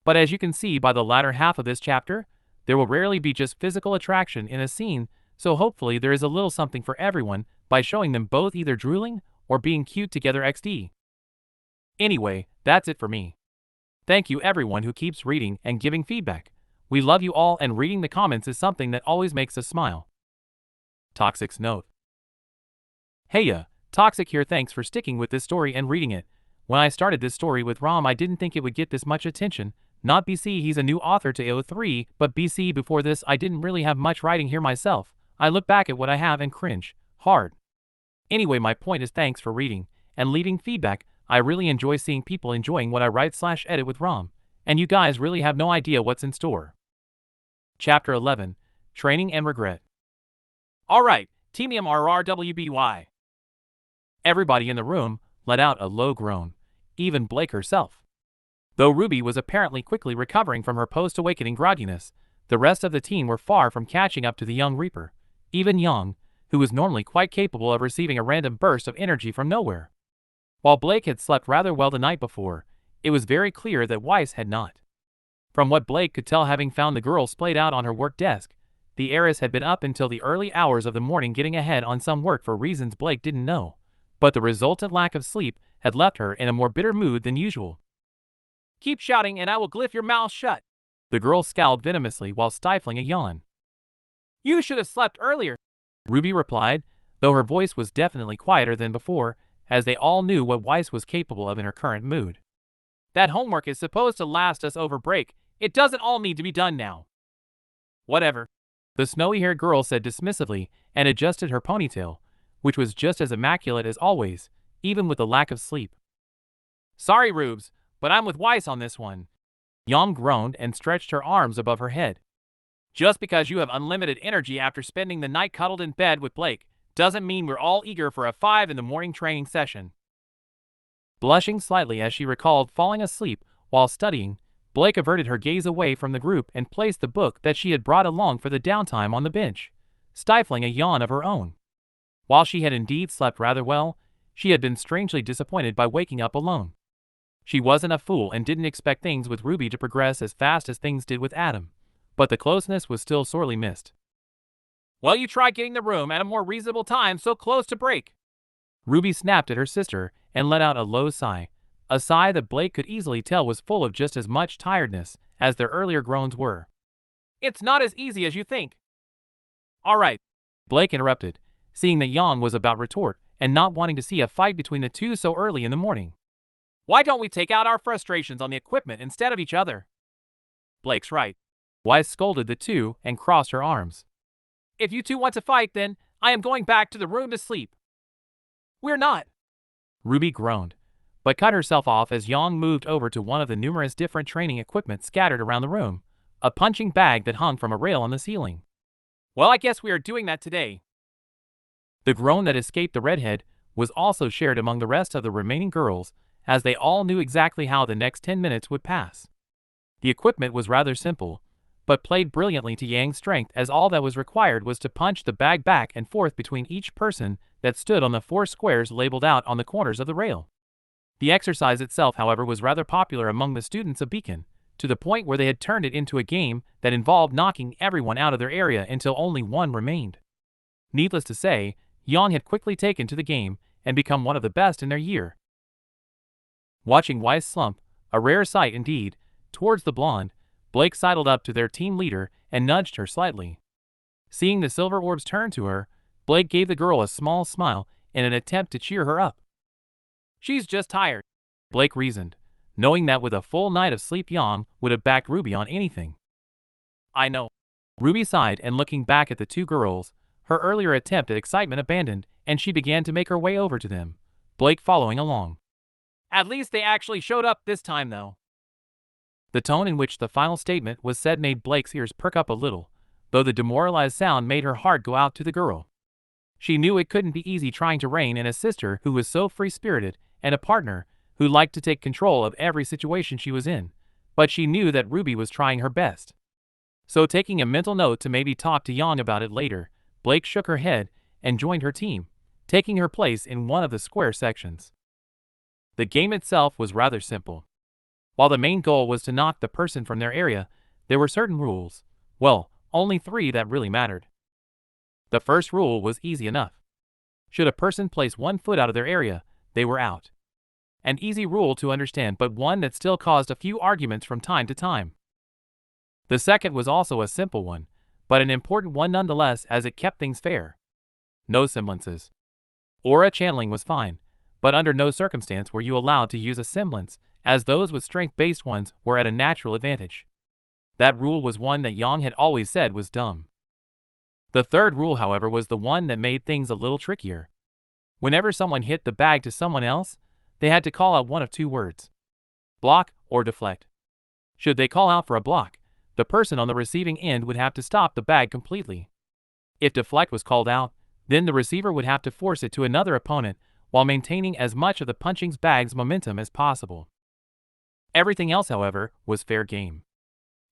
But as you can see by the latter half of this chapter, there will rarely be just physical attraction in a scene, so hopefully there is a little something for everyone by showing them both either drooling or being cute together XD. Anyway, that's it for me. Thank you everyone who keeps reading and giving feedback. We love you all and reading the comments is something that always makes us smile. Toxic's note. Heya, Toxic here, thanks for sticking with this story and reading it. When I started this story with Raalm I didn't think it would get this much attention. Not BC, he's a new author to AO3, but BC before this I didn't really have much writing here myself. I look back at what I have and cringe hard. Anyway, my point is thanks for reading and leaving feedback. I really enjoy seeing people enjoying what I write/edit with Raalm, and you guys really have no idea what's in store. Chapter 11, Training and Regret. Alright, Team RWBY. Everybody in the room let out a low groan, even Blake herself. Though Ruby was apparently quickly recovering from her post-awakening grogginess, the rest of the team were far from catching up to the young Reaper, even Yang, who was normally quite capable of receiving a random burst of energy from nowhere. While Blake had slept rather well the night before, it was very clear that Weiss had not. From what Blake could tell, having found the girl splayed out on her work desk, the heiress had been up until the early hours of the morning getting ahead on some work for reasons Blake didn't know, but the resultant lack of sleep had left her in a more bitter mood than usual. "Keep shouting and I will glyph your mouth shut," the girl scowled venomously while stifling a yawn. "You should have slept earlier," Ruby replied, though her voice was definitely quieter than before, as they all knew what Weiss was capable of in her current mood. "That homework is supposed to last us over break. It doesn't all need to be done now." "Whatever," the snowy-haired girl said dismissively and adjusted her ponytail, which was just as immaculate as always, even with the lack of sleep. "Sorry, Rubes, but I'm with Weiss on this one." Yang groaned and stretched her arms above her head. "Just because you have unlimited energy after spending the night cuddled in bed with Blake doesn't mean we're all eager for a 5 in the morning training session." Blushing slightly as she recalled falling asleep while studying, Blake averted her gaze away from the group and placed the book that she had brought along for the downtime on the bench, stifling a yawn of her own. While she had indeed slept rather well, she had been strangely disappointed by waking up alone. She wasn't a fool and didn't expect things with Ruby to progress as fast as things did with Adam, but the closeness was still sorely missed. "Well, you try getting the room at a more reasonable time so close to break." Ruby snapped at her sister and let out a low sigh, a sigh that Blake could easily tell was full of just as much tiredness as their earlier groans were. "It's not as easy as you think." "All right," Blake interrupted, seeing that Yang was about to retort and not wanting to see a fight between the two so early in the morning. "Why don't we take out our frustrations on the equipment instead of each other?" "Blake's right." Weiss scolded the two and crossed her arms. "If you two want to fight, then I am going back to the room to sleep." "We're not." Ruby groaned, but cut herself off as Yang moved over to one of the numerous different training equipment scattered around the room, a punching bag that hung from a rail on the ceiling. "Well, I guess we are doing that today." The groan that escaped the redhead was also shared among the rest of the remaining girls, as they all knew exactly how the next 10 minutes would pass. The equipment was rather simple, but played brilliantly to Yang's strength, as all that was required was to punch the bag back and forth between each person that stood on the 4 squares labeled out on the corners of the rail. The exercise itself, however, was rather popular among the students of Beacon, to the point where they had turned it into a game that involved knocking everyone out of their area until only one remained. Needless to say, Yang had quickly taken to the game and become one of the best in their year. Watching Weiss slump, a rare sight indeed, towards the blonde, Blake sidled up to their team leader and nudged her slightly. Seeing the silver orbs turn to her, Blake gave the girl a small smile in an attempt to cheer her up. "She's just tired," Blake reasoned, knowing that with a full night of sleep Yang would have backed Ruby on anything. "I know." Ruby sighed, and looking back at the two girls, her earlier attempt at excitement abandoned, and she began to make her way over to them, Blake following along. "At least they actually showed up this time, though." The tone in which the final statement was said made Blake's ears perk up a little, though the demoralized sound made her heart go out to the girl. She knew it couldn't be easy trying to rein in a sister who was so free-spirited and a partner who liked to take control of every situation she was in, but she knew that Ruby was trying her best. So, taking a mental note to maybe talk to Yang about it later, Blake shook her head and joined her team, taking her place in one of the square sections. The game itself was rather simple. While the main goal was to knock the person from their area, there were certain rules. Well, only 3 that really mattered. The first rule was easy enough. Should a person place 1 foot out of their area, they were out. An easy rule to understand, but one that still caused a few arguments from time to time. The second was also a simple one, but an important one nonetheless, as it kept things fair. No semblances. Aura channeling was fine, but under no circumstance were you allowed to use a semblance, as those with strength-based ones were at a natural advantage. That rule was one that Yang had always said was dumb. The third rule, however, was the one that made things a little trickier. Whenever someone hit the bag to someone else, they had to call out one of 2 words: block or deflect. Should they call out for a block, the person on the receiving end would have to stop the bag completely. If deflect was called out, then the receiver would have to force it to another opponent while maintaining as much of the punching bag's momentum as possible. Everything else, however, was fair game.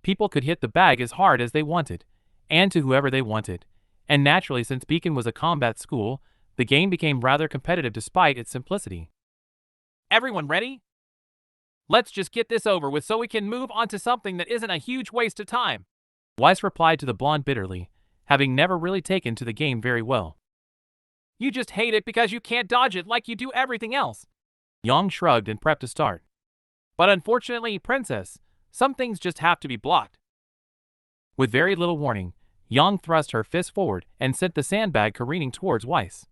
People could hit the bag as hard as they wanted, and to whoever they wanted, and naturally, since Beacon was a combat school, the game became rather competitive despite its simplicity. "Everyone ready? Let's just get this over with so we can move on to something that isn't a huge waste of time," Weiss replied to the blonde bitterly, having never really taken to the game very well. "You just hate it because you can't dodge it like you do everything else." Yang shrugged and prepped to start. "But unfortunately, Princess, some things just have to be blocked." With very little warning, Yang thrust her fist forward and sent the sandbag careening towards Weiss.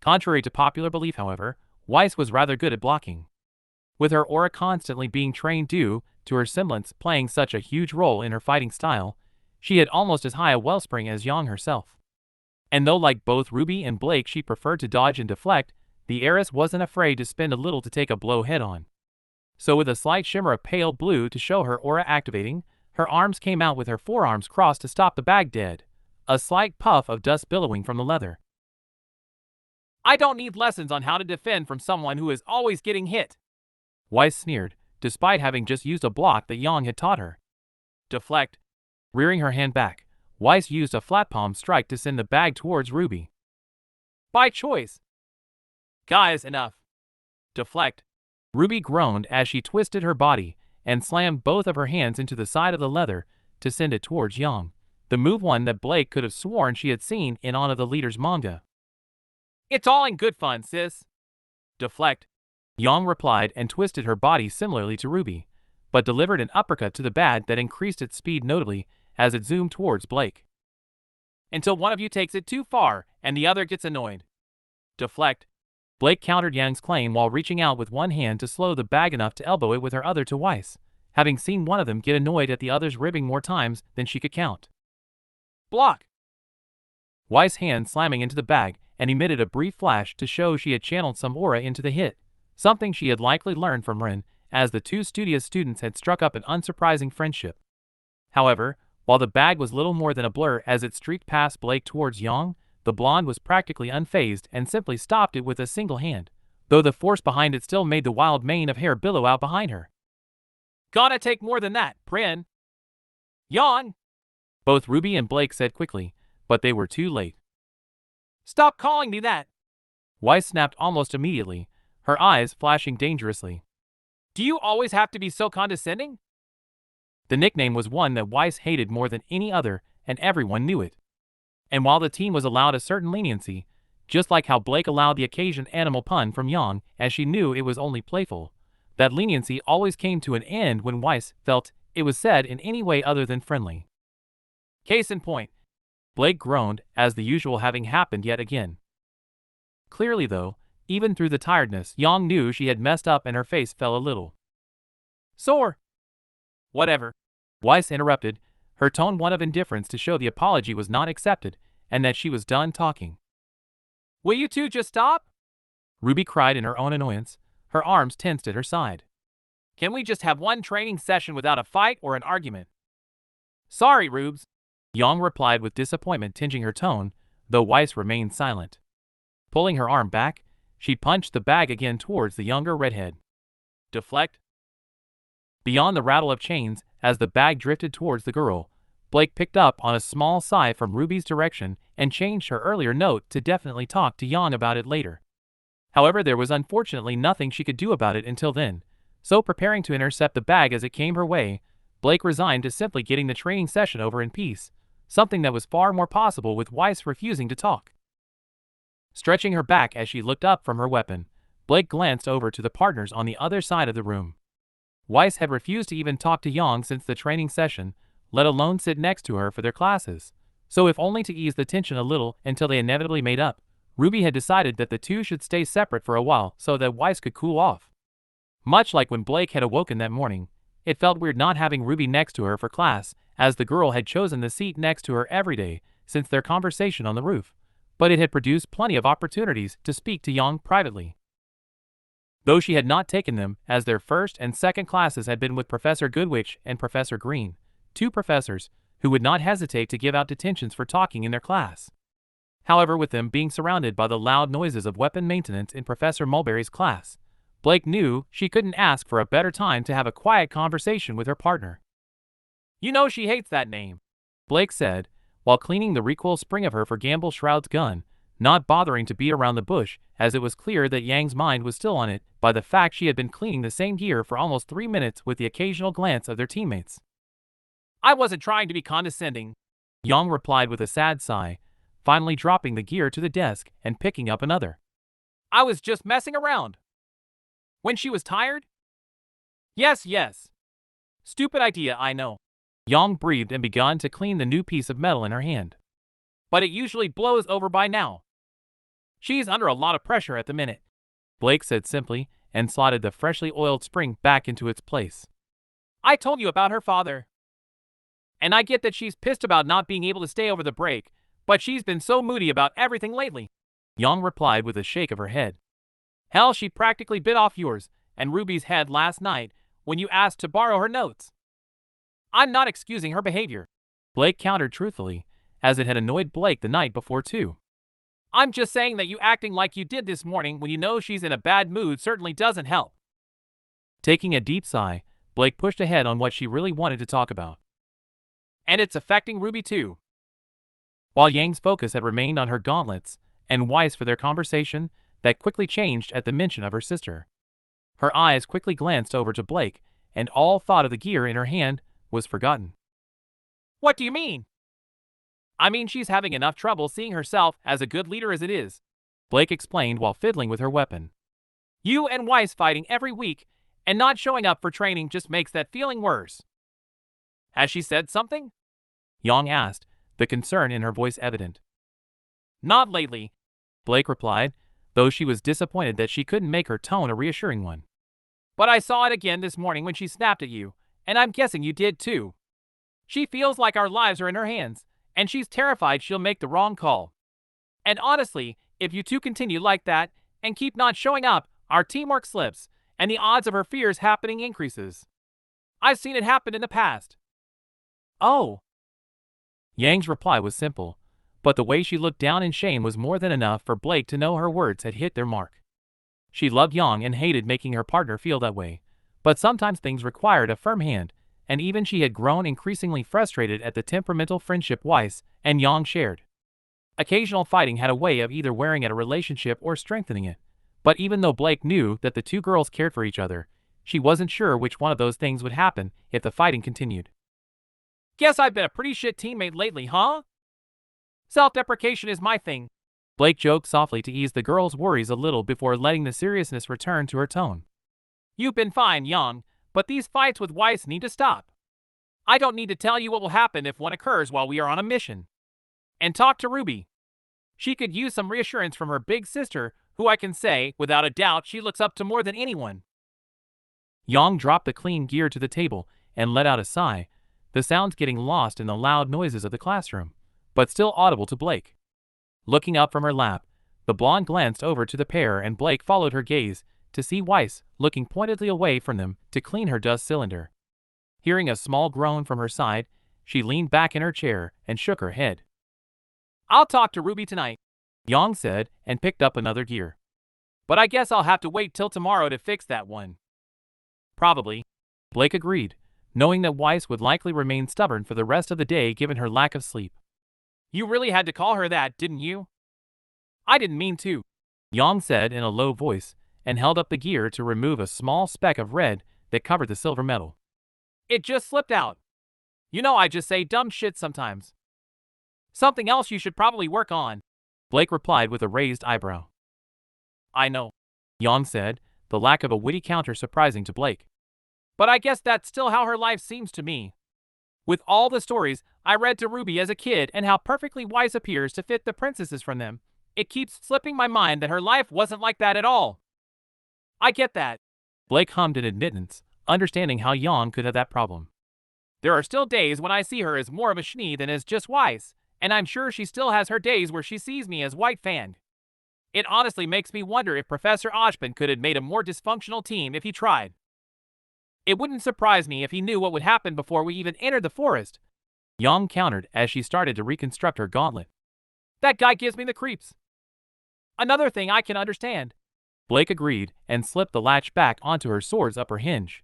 Contrary to popular belief, however, Weiss was rather good at blocking. With her aura constantly being trained due to her semblance playing such a huge role in her fighting style, she had almost as high a wellspring as Yang herself. And though like both Ruby and Blake she preferred to dodge and deflect, the heiress wasn't afraid to spend a little to take a blow head-on. So with a slight shimmer of pale blue to show her aura activating, her arms came out with her forearms crossed to stop the bag dead, a slight puff of dust billowing from the leather. I don't need lessons on how to defend from someone who is always getting hit, Weiss sneered, despite having just used a block that Yang had taught her. Deflect. Rearing her hand back, Weiss used a flat palm strike to send the bag towards RWBY. By choice. Guys, enough. Deflect. RWBY groaned as she twisted her body and slammed both of her hands into the side of the leather to send it towards Yang, the move one that Blake could have sworn she had seen in one of the leader's manga. It's all in good fun, sis. Deflect. Yang replied and twisted her body similarly to RWBY, but delivered an uppercut to the bag that increased its speed notably as it zoomed towards Blake. Until one of you takes it too far and the other gets annoyed. Deflect. Blake countered Yang's claim while reaching out with one hand to slow the bag enough to elbow it with her other to Weiss, having seen one of them get annoyed at the other's ribbing more times than she could count. Block. Weiss' hand slamming into the bag and emitted a brief flash to show she had channeled some aura into the hit, something she had likely learned from Rin, as the two studious students had struck up an unsurprising friendship. However, while the bag was little more than a blur as it streaked past Blake towards Yang, the blonde was practically unfazed and simply stopped it with a single hand, though the force behind it still made the wild mane of hair billow out behind her. Gotta take more than that, Prin. Yang! Both RWBY and Blake said quickly, but they were too late. Stop calling me that! Weiss snapped almost immediately, her eyes flashing dangerously. Do you always have to be so condescending? The nickname was one that Weiss hated more than any other, and everyone knew it. And while the team was allowed a certain leniency, just like how Blake allowed the occasion animal pun from Yang as she knew it was only playful, that leniency always came to an end when Weiss felt it was said in any way other than friendly. Case in point, Blake groaned as the usual having happened yet again. Clearly though, even through the tiredness, Yang knew she had messed up and her face fell a little. Sore. Whatever. Weiss interrupted, her tone one of indifference to show the apology was not accepted and that she was done talking. Will you two just stop? RWBY cried in her own annoyance, her arms tensed at her side. Can we just have one training session without a fight or an argument? Sorry, Rubes. Yang replied with disappointment tinging her tone, though Weiss remained silent. Pulling her arm back, she punched the bag again towards the younger redhead. Deflect. Beyond the rattle of chains, as the bag drifted towards the girl, Blake picked up on a small sigh from RWBY's direction and changed her earlier note to definitely talk to Yang about it later. However, there was unfortunately nothing she could do about it until then, so preparing to intercept the bag as it came her way, Blake resigned to simply getting the training session over in peace, something that was far more possible with Weiss refusing to talk. Stretching her back as she looked up from her weapon, Blake glanced over to the partners on the other side of the room. Weiss had refused to even talk to Yang since the training session, let alone sit next to her for their classes, so if only to ease the tension a little until they inevitably made up, RWBY had decided that the two should stay separate for a while so that Weiss could cool off. Much like when Blake had awoken that morning, it felt weird not having RWBY next to her for class, as the girl had chosen the seat next to her every day since their conversation on the roof, but it had produced plenty of opportunities to speak to Yang privately. Though she had not taken them, as their first and second classes had been with Professor Goodwitch and Professor Green, two professors who would not hesitate to give out detentions for talking in their class. However, with them being surrounded by the loud noises of weapon maintenance in Professor Mulberry's class, Blake knew she couldn't ask for a better time to have a quiet conversation with her partner. You know she hates that name, Blake said, while cleaning the recoil spring of her for Gamble Shroud's gun, not bothering to beat around the bush as it was clear that Yang's mind was still on it by the fact she had been cleaning the same gear for almost 3 minutes with the occasional glance of their teammates. I wasn't trying to be condescending, Yang replied with a sad sigh, finally dropping the gear to the desk and picking up another. I was just messing around. When she was tired? Yes. Stupid idea, I know. Yang breathed and began to clean the new piece of metal in her hand. But it usually blows over by now. She's under a lot of pressure at the minute, Blake said simply and slotted the freshly oiled spring back into its place. I told you about her father. And I get that she's pissed about not being able to stay over the break, but she's been so moody about everything lately, Yang replied with a shake of her head. Hell, she practically bit off yours, and Ruby's head last night when you asked to borrow her notes. I'm not excusing her behavior, Blake countered truthfully, as it had annoyed Blake the night before too. I'm just saying that you acting like you did this morning when you know she's in a bad mood certainly doesn't help. Taking a deep sigh, Blake pushed ahead on what she really wanted to talk about. And it's affecting Ruby too. While Yang's focus had remained on her gauntlets and Weiss for their conversation, that quickly changed at the mention of her sister. Her eyes quickly glanced over to Blake, and all thought of the gear in her hand was forgotten. What do you mean? I mean she's having enough trouble seeing herself as a good leader as it is, Blake explained while fiddling with her weapon. You and Weiss fighting every week and not showing up for training just makes that feeling worse. Has she said something? Yang asked, the concern in her voice evident. Not lately, Blake replied, though she was disappointed that she couldn't make her tone a reassuring one. But I saw it again this morning when she snapped at you, and I'm guessing you did too. She feels like our lives are in her hands, and she's terrified she'll make the wrong call. And honestly, if you two continue like that and keep not showing up, our teamwork slips, and the odds of her fears happening increases. I've seen it happen in the past. Oh. Yang's reply was simple, but the way she looked down in shame was more than enough for Blake to know her words had hit their mark. She loved Yang and hated making her partner feel that way, but sometimes things required a firm hand, and even she had grown increasingly frustrated at the temperamental friendship Weiss and Yang shared. Occasional fighting had a way of either wearing at a relationship or strengthening it, but even though Blake knew that the two girls cared for each other, she wasn't sure which one of those things would happen if the fighting continued. Guess I've been a pretty shit teammate lately, huh? Self-deprecation is my thing, Blake joked softly to ease the girl's worries a little before letting the seriousness return to her tone. You've been fine, Yang, but these fights with Weiss need to stop. I don't need to tell you what will happen if one occurs while we are on a mission. And talk to Ruby. She could use some reassurance from her big sister, who I can say, without a doubt, she looks up to more than anyone. Yang dropped the clean gear to the table and let out a sigh, the sounds getting lost in the loud noises of the classroom, but still audible to Blake. Looking up from her lap, the blonde glanced over to the pair and Blake followed her gaze to see Weiss looking pointedly away from them to clean her dust cylinder. Hearing a small groan from her side, she leaned back in her chair and shook her head. I'll talk to Ruby tonight, Yang said and picked up another gear. But I guess I'll have to wait till tomorrow to fix that one. Probably, Blake agreed, knowing that Weiss would likely remain stubborn for the rest of the day given her lack of sleep. You really had to call her that, didn't you? I didn't mean to, Yang said in a low voice and held up the gear to remove a small speck of red that covered the silver metal. It just slipped out. You know I just say dumb shit sometimes. Something else you should probably work on, Blake replied with a raised eyebrow. I know, Yang said, the lack of a witty counter surprising to Blake. But I guess that's still how her life seems to me. With all the stories I read to Ruby as a kid and how perfectly Weiss appears to fit the princesses from them, it keeps slipping my mind that her life wasn't like that at all. I get that, Blake hummed in admittance, understanding how Yang could have that problem. There are still days when I see her as more of a Schnee than as just Weiss, and I'm sure she still has her days where she sees me as White Fan. It honestly makes me wonder if Professor Oshpin could have made a more dysfunctional team if he tried. It wouldn't surprise me if he knew what would happen before we even entered the forest, Yang countered as she started to reconstruct her gauntlet. That guy gives me the creeps. Another thing I can understand, Blake agreed and slipped the latch back onto her sword's upper hinge.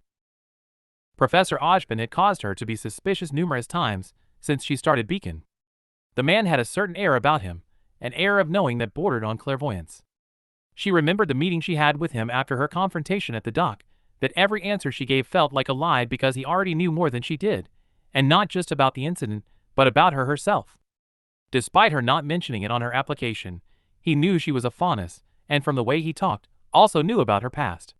Professor Oshpin had caused her to be suspicious numerous times since she started Beacon. The man had a certain air about him, an air of knowing that bordered on clairvoyance. She remembered the meeting she had with him after her confrontation at the dock, that every answer she gave felt like a lie because he already knew more than she did, and not just about the incident, but about her herself. Despite her not mentioning it on her application, he knew she was a fauness, and from the way he talked, also knew about her past.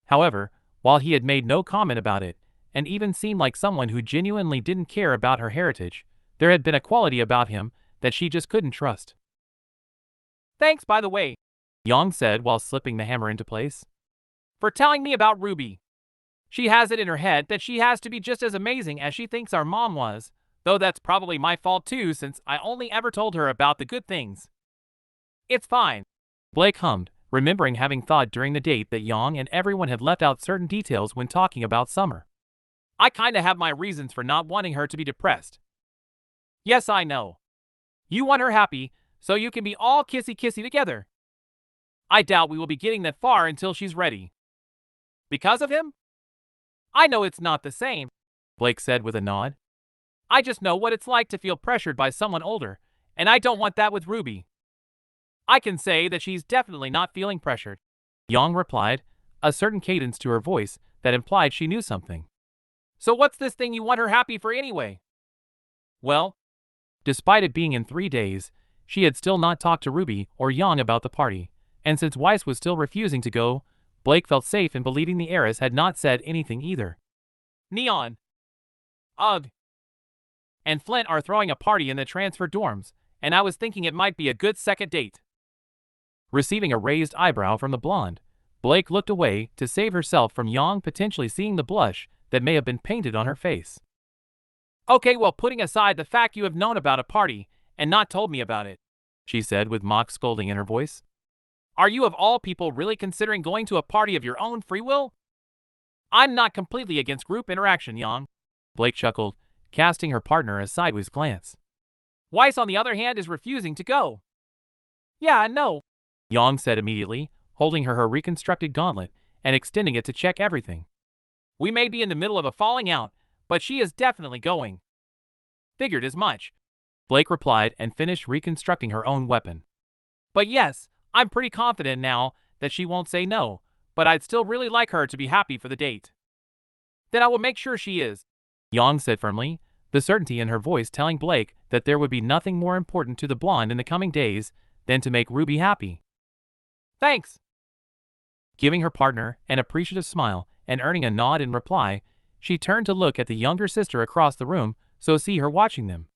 However, while he had made no comment about it, and even seemed like someone who genuinely didn't care about her heritage, there had been a quality about him that she just couldn't trust. Thanks, by the way, Yang said while slipping the hammer into place, for telling me about Ruby. She has it in her head that she has to be just as amazing as she thinks our mom was, though that's probably my fault too since I only ever told her about the good things. It's fine, Blake hummed, remembering having thought during the date that Yang and everyone had left out certain details when talking about Summer. I kinda have my reasons for not wanting her to be depressed. Yes, I know. You want her happy, so you can be all kissy-kissy together. I doubt we will be getting that far until she's ready. Because of him? I know it's not the same, Blake said with a nod. I just know what it's like to feel pressured by someone older, and I don't want that with Ruby. I can say that she's definitely not feeling pressured, Yang replied, a certain cadence to her voice that implied she knew something. So what's this thing you want her happy for anyway? Well, despite it being in 3 days, she had still not talked to Ruby or Yang about the party, and since Weiss was still refusing to go, Blake felt safe in believing the heiress had not said anything either. Neon. Ugh. And Flint are throwing a party in the transfer dorms, and I was thinking it might be a good second date. Receiving a raised eyebrow from the blonde, Blake looked away to save herself from Yang potentially seeing the blush that may have been painted on her face. Okay, well, putting aside the fact you have known about a party and not told me about it, she said with mock scolding in her voice. Are you of all people really considering going to a party of your own free will? I'm not completely against group interaction, Yang, Blake chuckled, casting her partner a sideways glance. Weiss, on the other hand, is refusing to go. Yeah, I know, Yang said immediately, holding her reconstructed gauntlet and extending it to check everything. We may be in the middle of a falling out, but she is definitely going. Figured as much, Blake replied and finished reconstructing her own weapon. But yes, I'm pretty confident now that she won't say no, but I'd still really like her to be happy for the date. Then I will make sure she is, Yang said firmly, the certainty in her voice telling Blake that there would be nothing more important to the blonde in the coming days than to make Ruby happy. Thanks. Giving her partner an appreciative smile and earning a nod in reply, she turned to look at the younger sister across the room so see her watching them.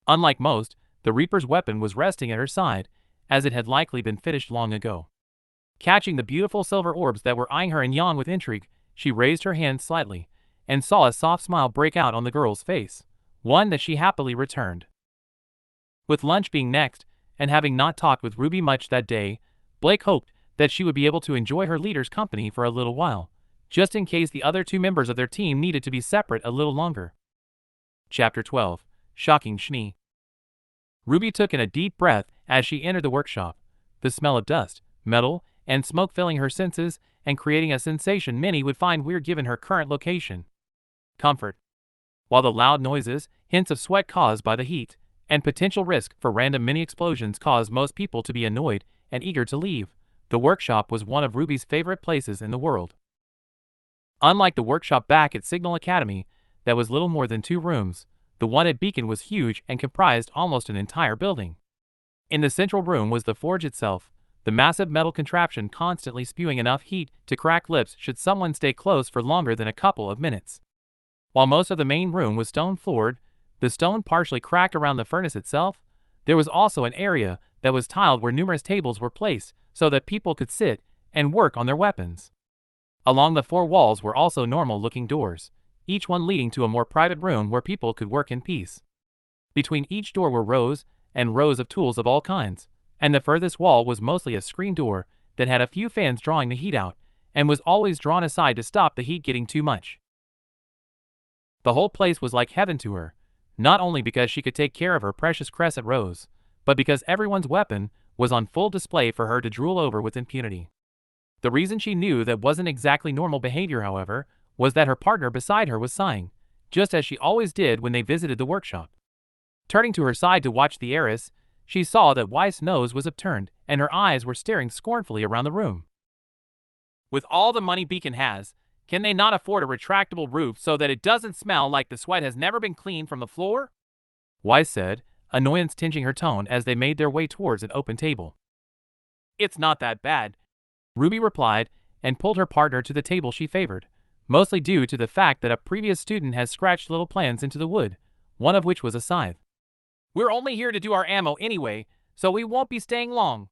Unlike most, the Reaper's weapon was resting at her side, as it had likely been finished long ago. Catching the beautiful silver orbs that were eyeing her and Yang with intrigue, she raised her hand slightly, and saw a soft smile break out on the girl's face, one that she happily returned. With lunch being next, and having not talked with Ruby much that day, Blake hoped that she would be able to enjoy her leader's company for a little while, just in case the other 2 members of their team needed to be separate a little longer. Chapter 12. Shocking Schnee. Ruby took in a deep breath as she entered the workshop, the smell of dust, metal, and smoke filling her senses and creating a sensation many would find weird given her current location. Comfort. While the loud noises, hints of sweat caused by the heat, and potential risk for random mini explosions caused most people to be annoyed and eager to leave, the workshop was one of Ruby's favorite places in the world. Unlike the workshop back at Signal Academy, that was little more than 2 rooms, the one at Beacon was huge and comprised almost an entire building. In the central room was the forge itself, the massive metal contraption constantly spewing enough heat to crack lips should someone stay close for longer than a couple of minutes. While most of the main room was stone-floored, the stone partially cracked around the furnace itself, there was also an area that was tiled where numerous tables were placed so that people could sit and work on their weapons. Along the 4 walls were also normal-looking doors, each one leading to a more private room where people could work in peace. Between each door were rows and rows of tools of all kinds, and the furthest wall was mostly a screen door that had a few fans drawing the heat out and was always drawn aside to stop the heat getting too much. The whole place was like heaven to her, not only because she could take care of her precious crescent rose, but because everyone's weapon was on full display for her to drool over with impunity. The reason she knew that wasn't exactly normal behavior, however, was that her partner beside her was sighing, just as she always did when they visited the workshop. Turning to her side to watch the heiress, she saw that Weiss' nose was upturned and her eyes were staring scornfully around the room. With all the money Beacon has, can they not afford a retractable roof so that it doesn't smell like the sweat has never been cleaned from the floor? Weiss said, annoyance tinging her tone as they made their way towards an open table. It's not that bad, Ruby replied and pulled her partner to the table she favored, mostly due to the fact that a previous student had scratched little plans into the wood, one of which was a scythe. We're only here to do our ammo anyway, so we won't be staying long.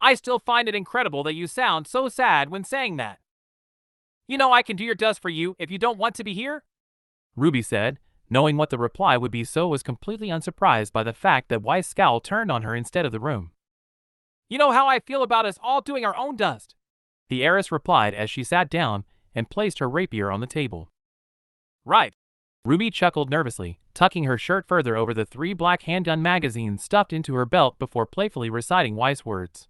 I still find it incredible that you sound so sad when saying that. You know I can do your dust for you if you don't want to be here? Ruby said, knowing what the reply would be, so was completely unsurprised by the fact that Weiss' scowl turned on her instead of the room. You know how I feel about us all doing our own dust, the heiress replied as she sat down and placed her rapier on the table. Right. Ruby chuckled nervously, tucking her shirt further over the 3 black handgun magazines stuffed into her belt before playfully reciting wise words.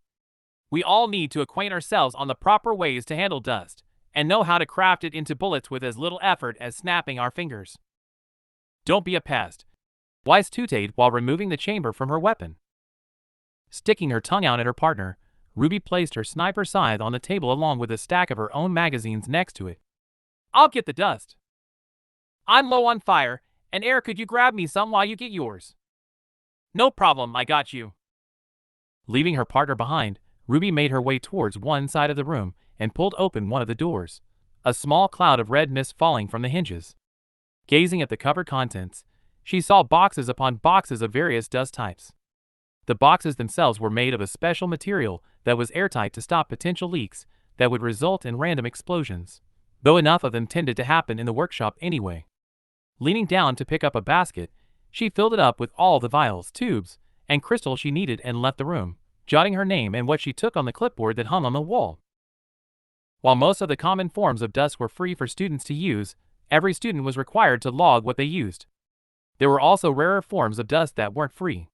We all need to acquaint ourselves on the proper ways to handle dust, and know how to craft it into bullets with as little effort as snapping our fingers. Don't be a pest, Weiss tooted while removing the chamber from her weapon. Sticking her tongue out at her partner, Ruby placed her sniper scythe on the table along with a stack of her own magazines next to it. I'll get the dust. I'm low on fire, and Air, could you grab me some while you get yours? No problem, I got you. Leaving her partner behind, Ruby made her way towards one side of the room and pulled open one of the doors, a small cloud of red mist falling from the hinges. Gazing at the cupboard contents, she saw boxes upon boxes of various dust types. The boxes themselves were made of a special material that was airtight to stop potential leaks that would result in random explosions, though enough of them tended to happen in the workshop anyway. Leaning down to pick up a basket, she filled it up with all the vials, tubes, and crystals she needed and left the room, jotting her name and what she took on the clipboard that hung on the wall. While most of the common forms of dust were free for students to use, every student was required to log what they used. There were also rarer forms of dust that weren't free.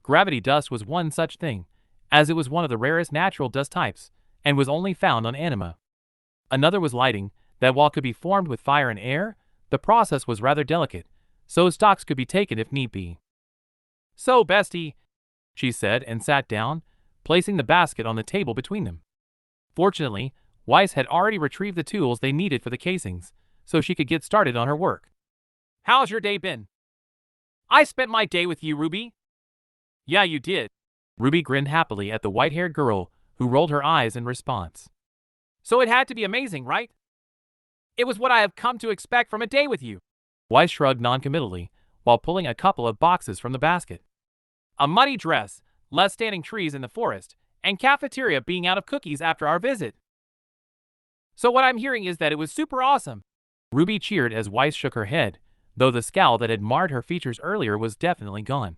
Gravity dust was one such thing, as it was one of the rarest natural dust types, and was only found on anima. Another was lighting, that while could be formed with fire and air, the process was rather delicate, so stocks could be taken if need be. So, bestie, she said and sat down, placing the basket on the table between them. Fortunately, Weiss had already retrieved the tools they needed for the casings, so she could get started on her work. How's your day been? I spent my day with you, Ruby. Yeah, you did. Ruby grinned happily at the white-haired girl, who rolled her eyes in response. So it had to be amazing, right? It was what I have come to expect from a day with you. Weiss shrugged noncommittally, while pulling a couple of boxes from the basket. A muddy dress, less standing trees in the forest, and cafeteria being out of cookies after our visit. So what I'm hearing is that it was super awesome. Ruby cheered as Weiss shook her head, though the scowl that had marred her features earlier was definitely gone.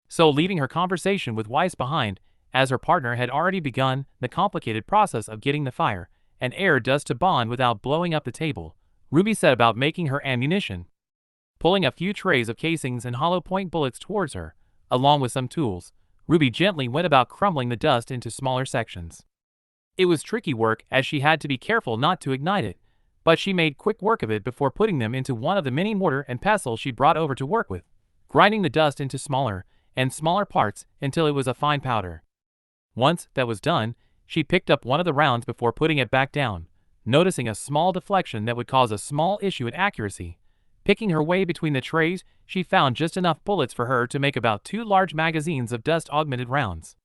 So leaving her conversation with Weiss behind, as her partner had already begun the complicated process of getting the fire and air dust to bond without blowing up the table, Ruby set about making her ammunition. Pulling a few trays of casings and hollow point bullets towards her, along with some tools, Ruby gently went about crumbling the dust into smaller sections. It was tricky work as she had to be careful not to ignite it, but she made quick work of it before putting them into one of the mini mortar and pestle she'd brought over to work with, grinding the dust into smaller and smaller parts until it was a fine powder. Once that was done, she picked up one of the rounds before putting it back down, noticing a small deflection that would cause a small issue in accuracy. Picking her way between the trays, she found just enough bullets for her to make about 2 large magazines of dust-augmented rounds.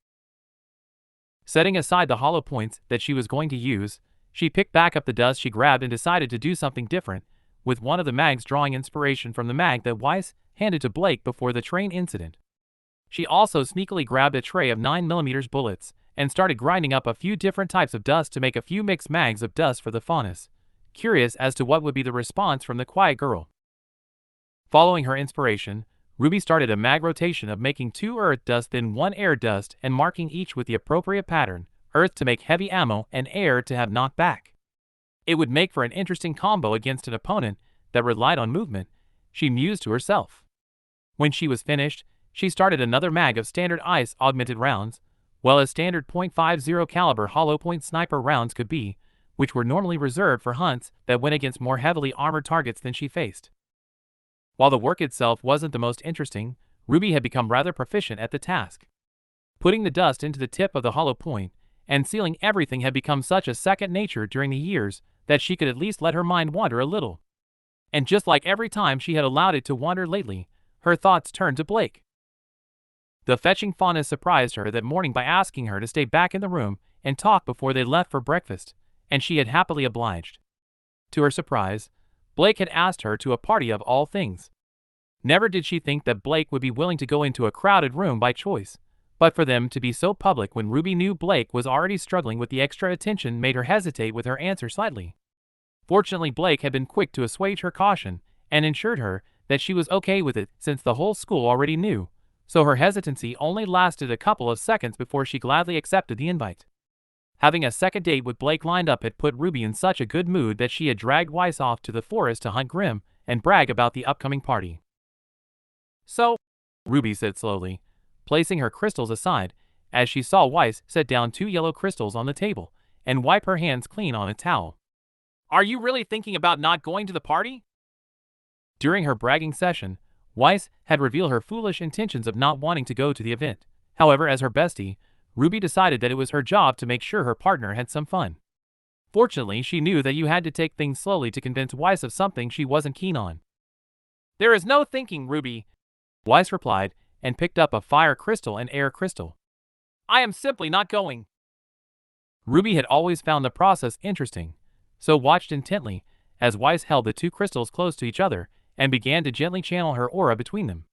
Setting aside the hollow points that she was going to use, she picked back up the dust she grabbed and decided to do something different, with one of the mags drawing inspiration from the mag that Weiss handed to Blake before the train incident. She also sneakily grabbed a tray of 9mm bullets and started grinding up a few different types of dust to make a few mixed mags of dust for the faunus, curious as to what would be the response from the quiet girl. Following her inspiration, Ruby started a mag rotation of making 2 earth dust then 1 air dust and marking each with the appropriate pattern, earth to make heavy ammo and air to have knockback. It would make for an interesting combo against an opponent that relied on movement, she mused to herself. When she was finished, she started another mag of standard ice augmented rounds, well as standard .50 caliber hollow point sniper rounds could be, which were normally reserved for hunts that went against more heavily armored targets than she faced. While the work itself wasn't the most interesting, Ruby had become rather proficient at the task. Putting the dust into the tip of the hollow point and sealing everything had become such a second nature during the years that she could at least let her mind wander a little. And just like every time she had allowed it to wander lately, her thoughts turned to Blake. The fetching faunus surprised her that morning by asking her to stay back in the room and talk before they left for breakfast, and she had happily obliged. To her surprise, Blake had asked her to a party of all things. Never did she think that Blake would be willing to go into a crowded room by choice, but for them to be so public when Ruby knew Blake was already struggling with the extra attention made her hesitate with her answer slightly. Fortunately, Blake had been quick to assuage her caution and ensured her that she was okay with it since the whole school already knew, so her hesitancy only lasted a couple of seconds before she gladly accepted the invite. Having a second date with Blake lined up had put Ruby in such a good mood that she had dragged Weiss off to the forest to hunt Grimm and brag about the upcoming party. "So," Ruby said slowly, placing her crystals aside, as she saw Weiss set down 2 yellow crystals on the table and wipe her hands clean on a towel. "Are you really thinking about not going to the party?" During her bragging session, Weiss had revealed her foolish intentions of not wanting to go to the event. However, as her bestie, Ruby decided that it was her job to make sure her partner had some fun. Fortunately, she knew that you had to take things slowly to convince Weiss of something she wasn't keen on. "There is no thinking, Ruby," Weiss replied, and picked up a fire crystal and air crystal. "I am simply not going." Ruby had always found the process interesting, so watched intently as Weiss held the 2 crystals close to each other and began to gently channel her aura between them.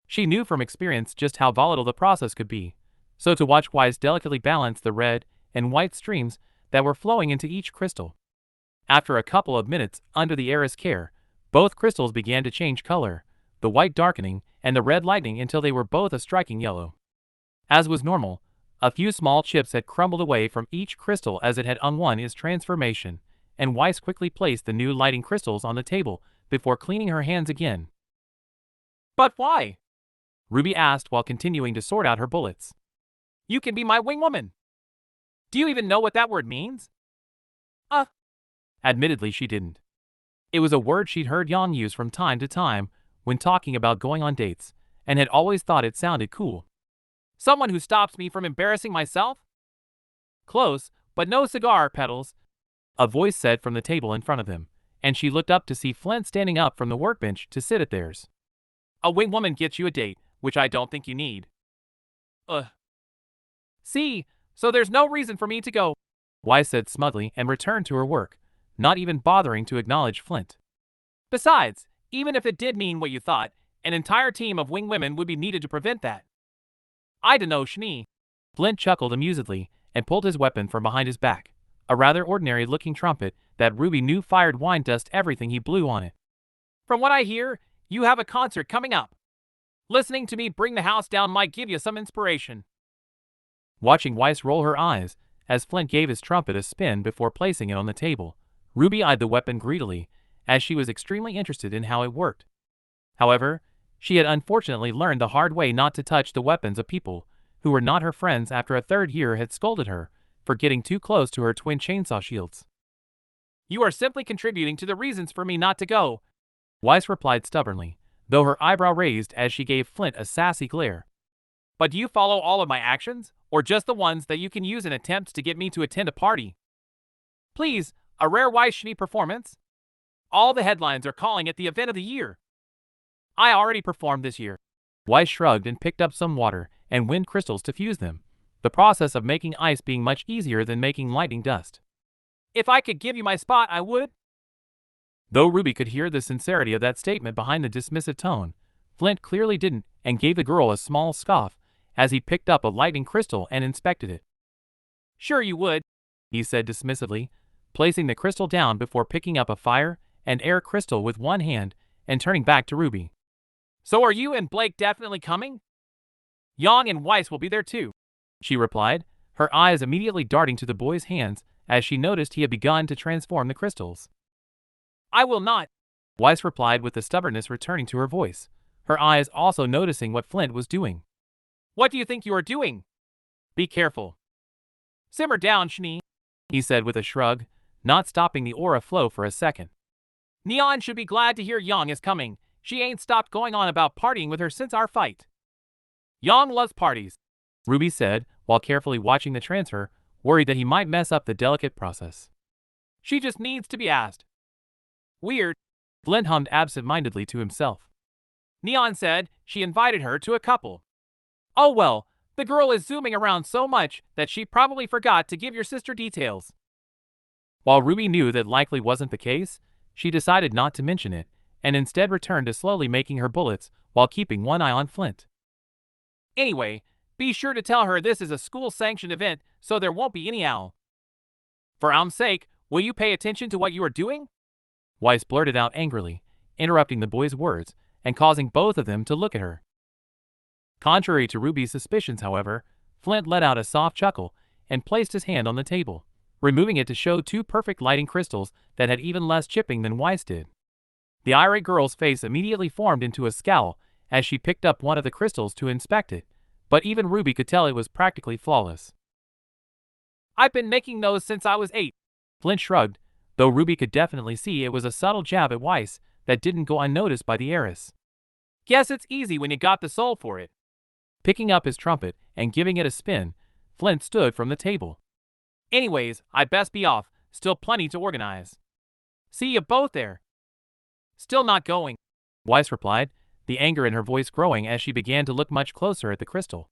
She knew from experience just how volatile the process could be, so to watch Weiss delicately balance the red and white streams that were flowing into each crystal. After a couple of minutes under the heiress' care, both crystals began to change color, the white darkening and the red lightening until they were both a striking yellow. As was normal, a few small chips had crumbled away from each crystal as it had unwound its transformation, and Weiss quickly placed the new lighting crystals on the table before cleaning her hands again. "But why?" Ruby asked while continuing to sort out her bullets. "You can be my wing woman." "Do you even know what that word means?" Admittedly, she didn't. It was a word she'd heard Yang use from time to time when talking about going on dates, and had always thought it sounded cool. "Someone who stops me from embarrassing myself?" "Close, but no cigar petals," a voice said from the table in front of them, and she looked up to see Flint standing up from the workbench to sit at theirs. "A wing woman gets you a date, which I don't think you need." "See, so there's no reason for me to go," Weiss said smugly and returned to her work, not even bothering to acknowledge Flint. "Besides, even if it did mean what you thought, an entire team of wing women would be needed to prevent that." "I dunno, Schnee." Flint chuckled amusedly and pulled his weapon from behind his back, a rather ordinary-looking trumpet that Ruby knew fired wine dust everything he blew on it. "From what I hear, you have a concert coming up. Listening to me bring the house down might give you some inspiration." Watching Weiss roll her eyes as Flint gave his trumpet a spin before placing it on the table, Ruby eyed the weapon greedily, as she was extremely interested in how it worked. However, she had unfortunately learned the hard way not to touch the weapons of people who were not her friends after a third year had scolded her for getting too close to her twin chainsaw shields. "You are simply contributing to the reasons for me not to go," Weiss replied stubbornly, though her eyebrow raised as she gave Flint a sassy glare. "But do you follow all of my actions, or just the ones that you can use in attempts to get me to attend a party? Please, a rare Weiss Schnee performance? All the headlines are calling it the event of the year." "I already performed this year." Weiss shrugged and picked up some water and wind crystals to fuse them, the process of making ice being much easier than making lightning dust. "If I could give you my spot, I would." Though Ruby could hear the sincerity of that statement behind the dismissive tone, Flint clearly didn't and gave the girl a small scoff as he picked up a lightning crystal and inspected it. "Sure you would," he said dismissively, placing the crystal down before picking up a fire and air crystal with one hand and turning back to Ruby. "So are you and Blake definitely coming?" "Yang and Weiss will be there too," she replied, her eyes immediately darting to the boy's hands as she noticed he had begun to transform the crystals. "I will not," Weiss replied with the stubbornness returning to her voice, her eyes also noticing what Flint was doing. "What do you think you are doing? Be careful." "Simmer down, Schnee," he said with a shrug, not stopping the aura flow for a second. "Neon should be glad to hear Yang is coming. She ain't stopped going on about partying with her since our fight." "Yang loves parties," Ruby said while carefully watching the transfer, worried that he might mess up the delicate process. "She just needs to be asked." "Weird," Flint hummed absent-mindedly to himself. "Neon said she invited her to a couple." "Oh well, the girl is zooming around so much that she probably forgot to give your sister details." While Ruby knew that likely wasn't the case, she decided not to mention it, and instead returned to slowly making her bullets while keeping one eye on Flint. "Anyway, be sure to tell her this is a school-sanctioned event so there won't be any owl." "For Raalm's sake, will you pay attention to what you are doing?" Weiss blurted out angrily, interrupting the boy's words and causing both of them to look at her. Contrary to Ruby's suspicions, however, Flint let out a soft chuckle and placed his hand on the table, removing it to show two perfect lighting crystals that had even less chipping than Weiss did. The irate girl's face immediately formed into a scowl as she picked up one of the crystals to inspect it, but even Ruby could tell it was practically flawless. "I've been making those since I was 8. Flint shrugged, though Ruby could definitely see it was a subtle jab at Weiss that didn't go unnoticed by the heiress. "Guess it's easy when you got the soul for it." Picking up his trumpet and giving it a spin, Flint stood from the table. "Anyways, I'd best be off, still plenty to organize." "See you both there." "Still not going," Weiss replied, the anger in her voice growing as she began to look much closer at the crystal.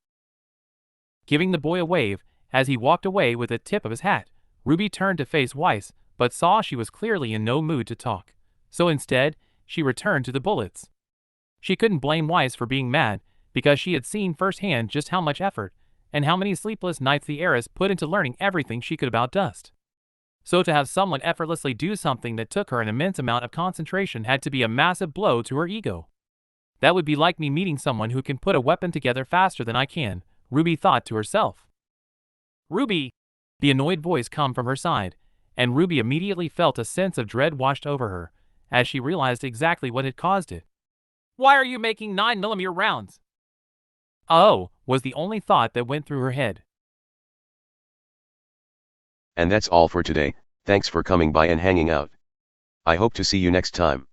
Giving the boy a wave as he walked away with the tip of his hat, Ruby turned to face Weiss but saw she was clearly in no mood to talk, so instead, she returned to the bullets. She couldn't blame Weiss for being mad because she had seen firsthand just how much effort and how many sleepless nights the heiress put into learning everything she could about dust. So to have someone effortlessly do something that took her an immense amount of concentration had to be a massive blow to her ego. That would be like me meeting someone who can put a weapon together faster than I can, Ruby thought to herself. "Ruby!" The annoyed voice come from her side, and Ruby immediately felt a sense of dread washed over her, as she realized exactly what had caused it. "Why are you making 9mm rounds?" "Oh," was the only thought that went through her head. And that's all for today. Thanks for coming by and hanging out. I hope to see you next time.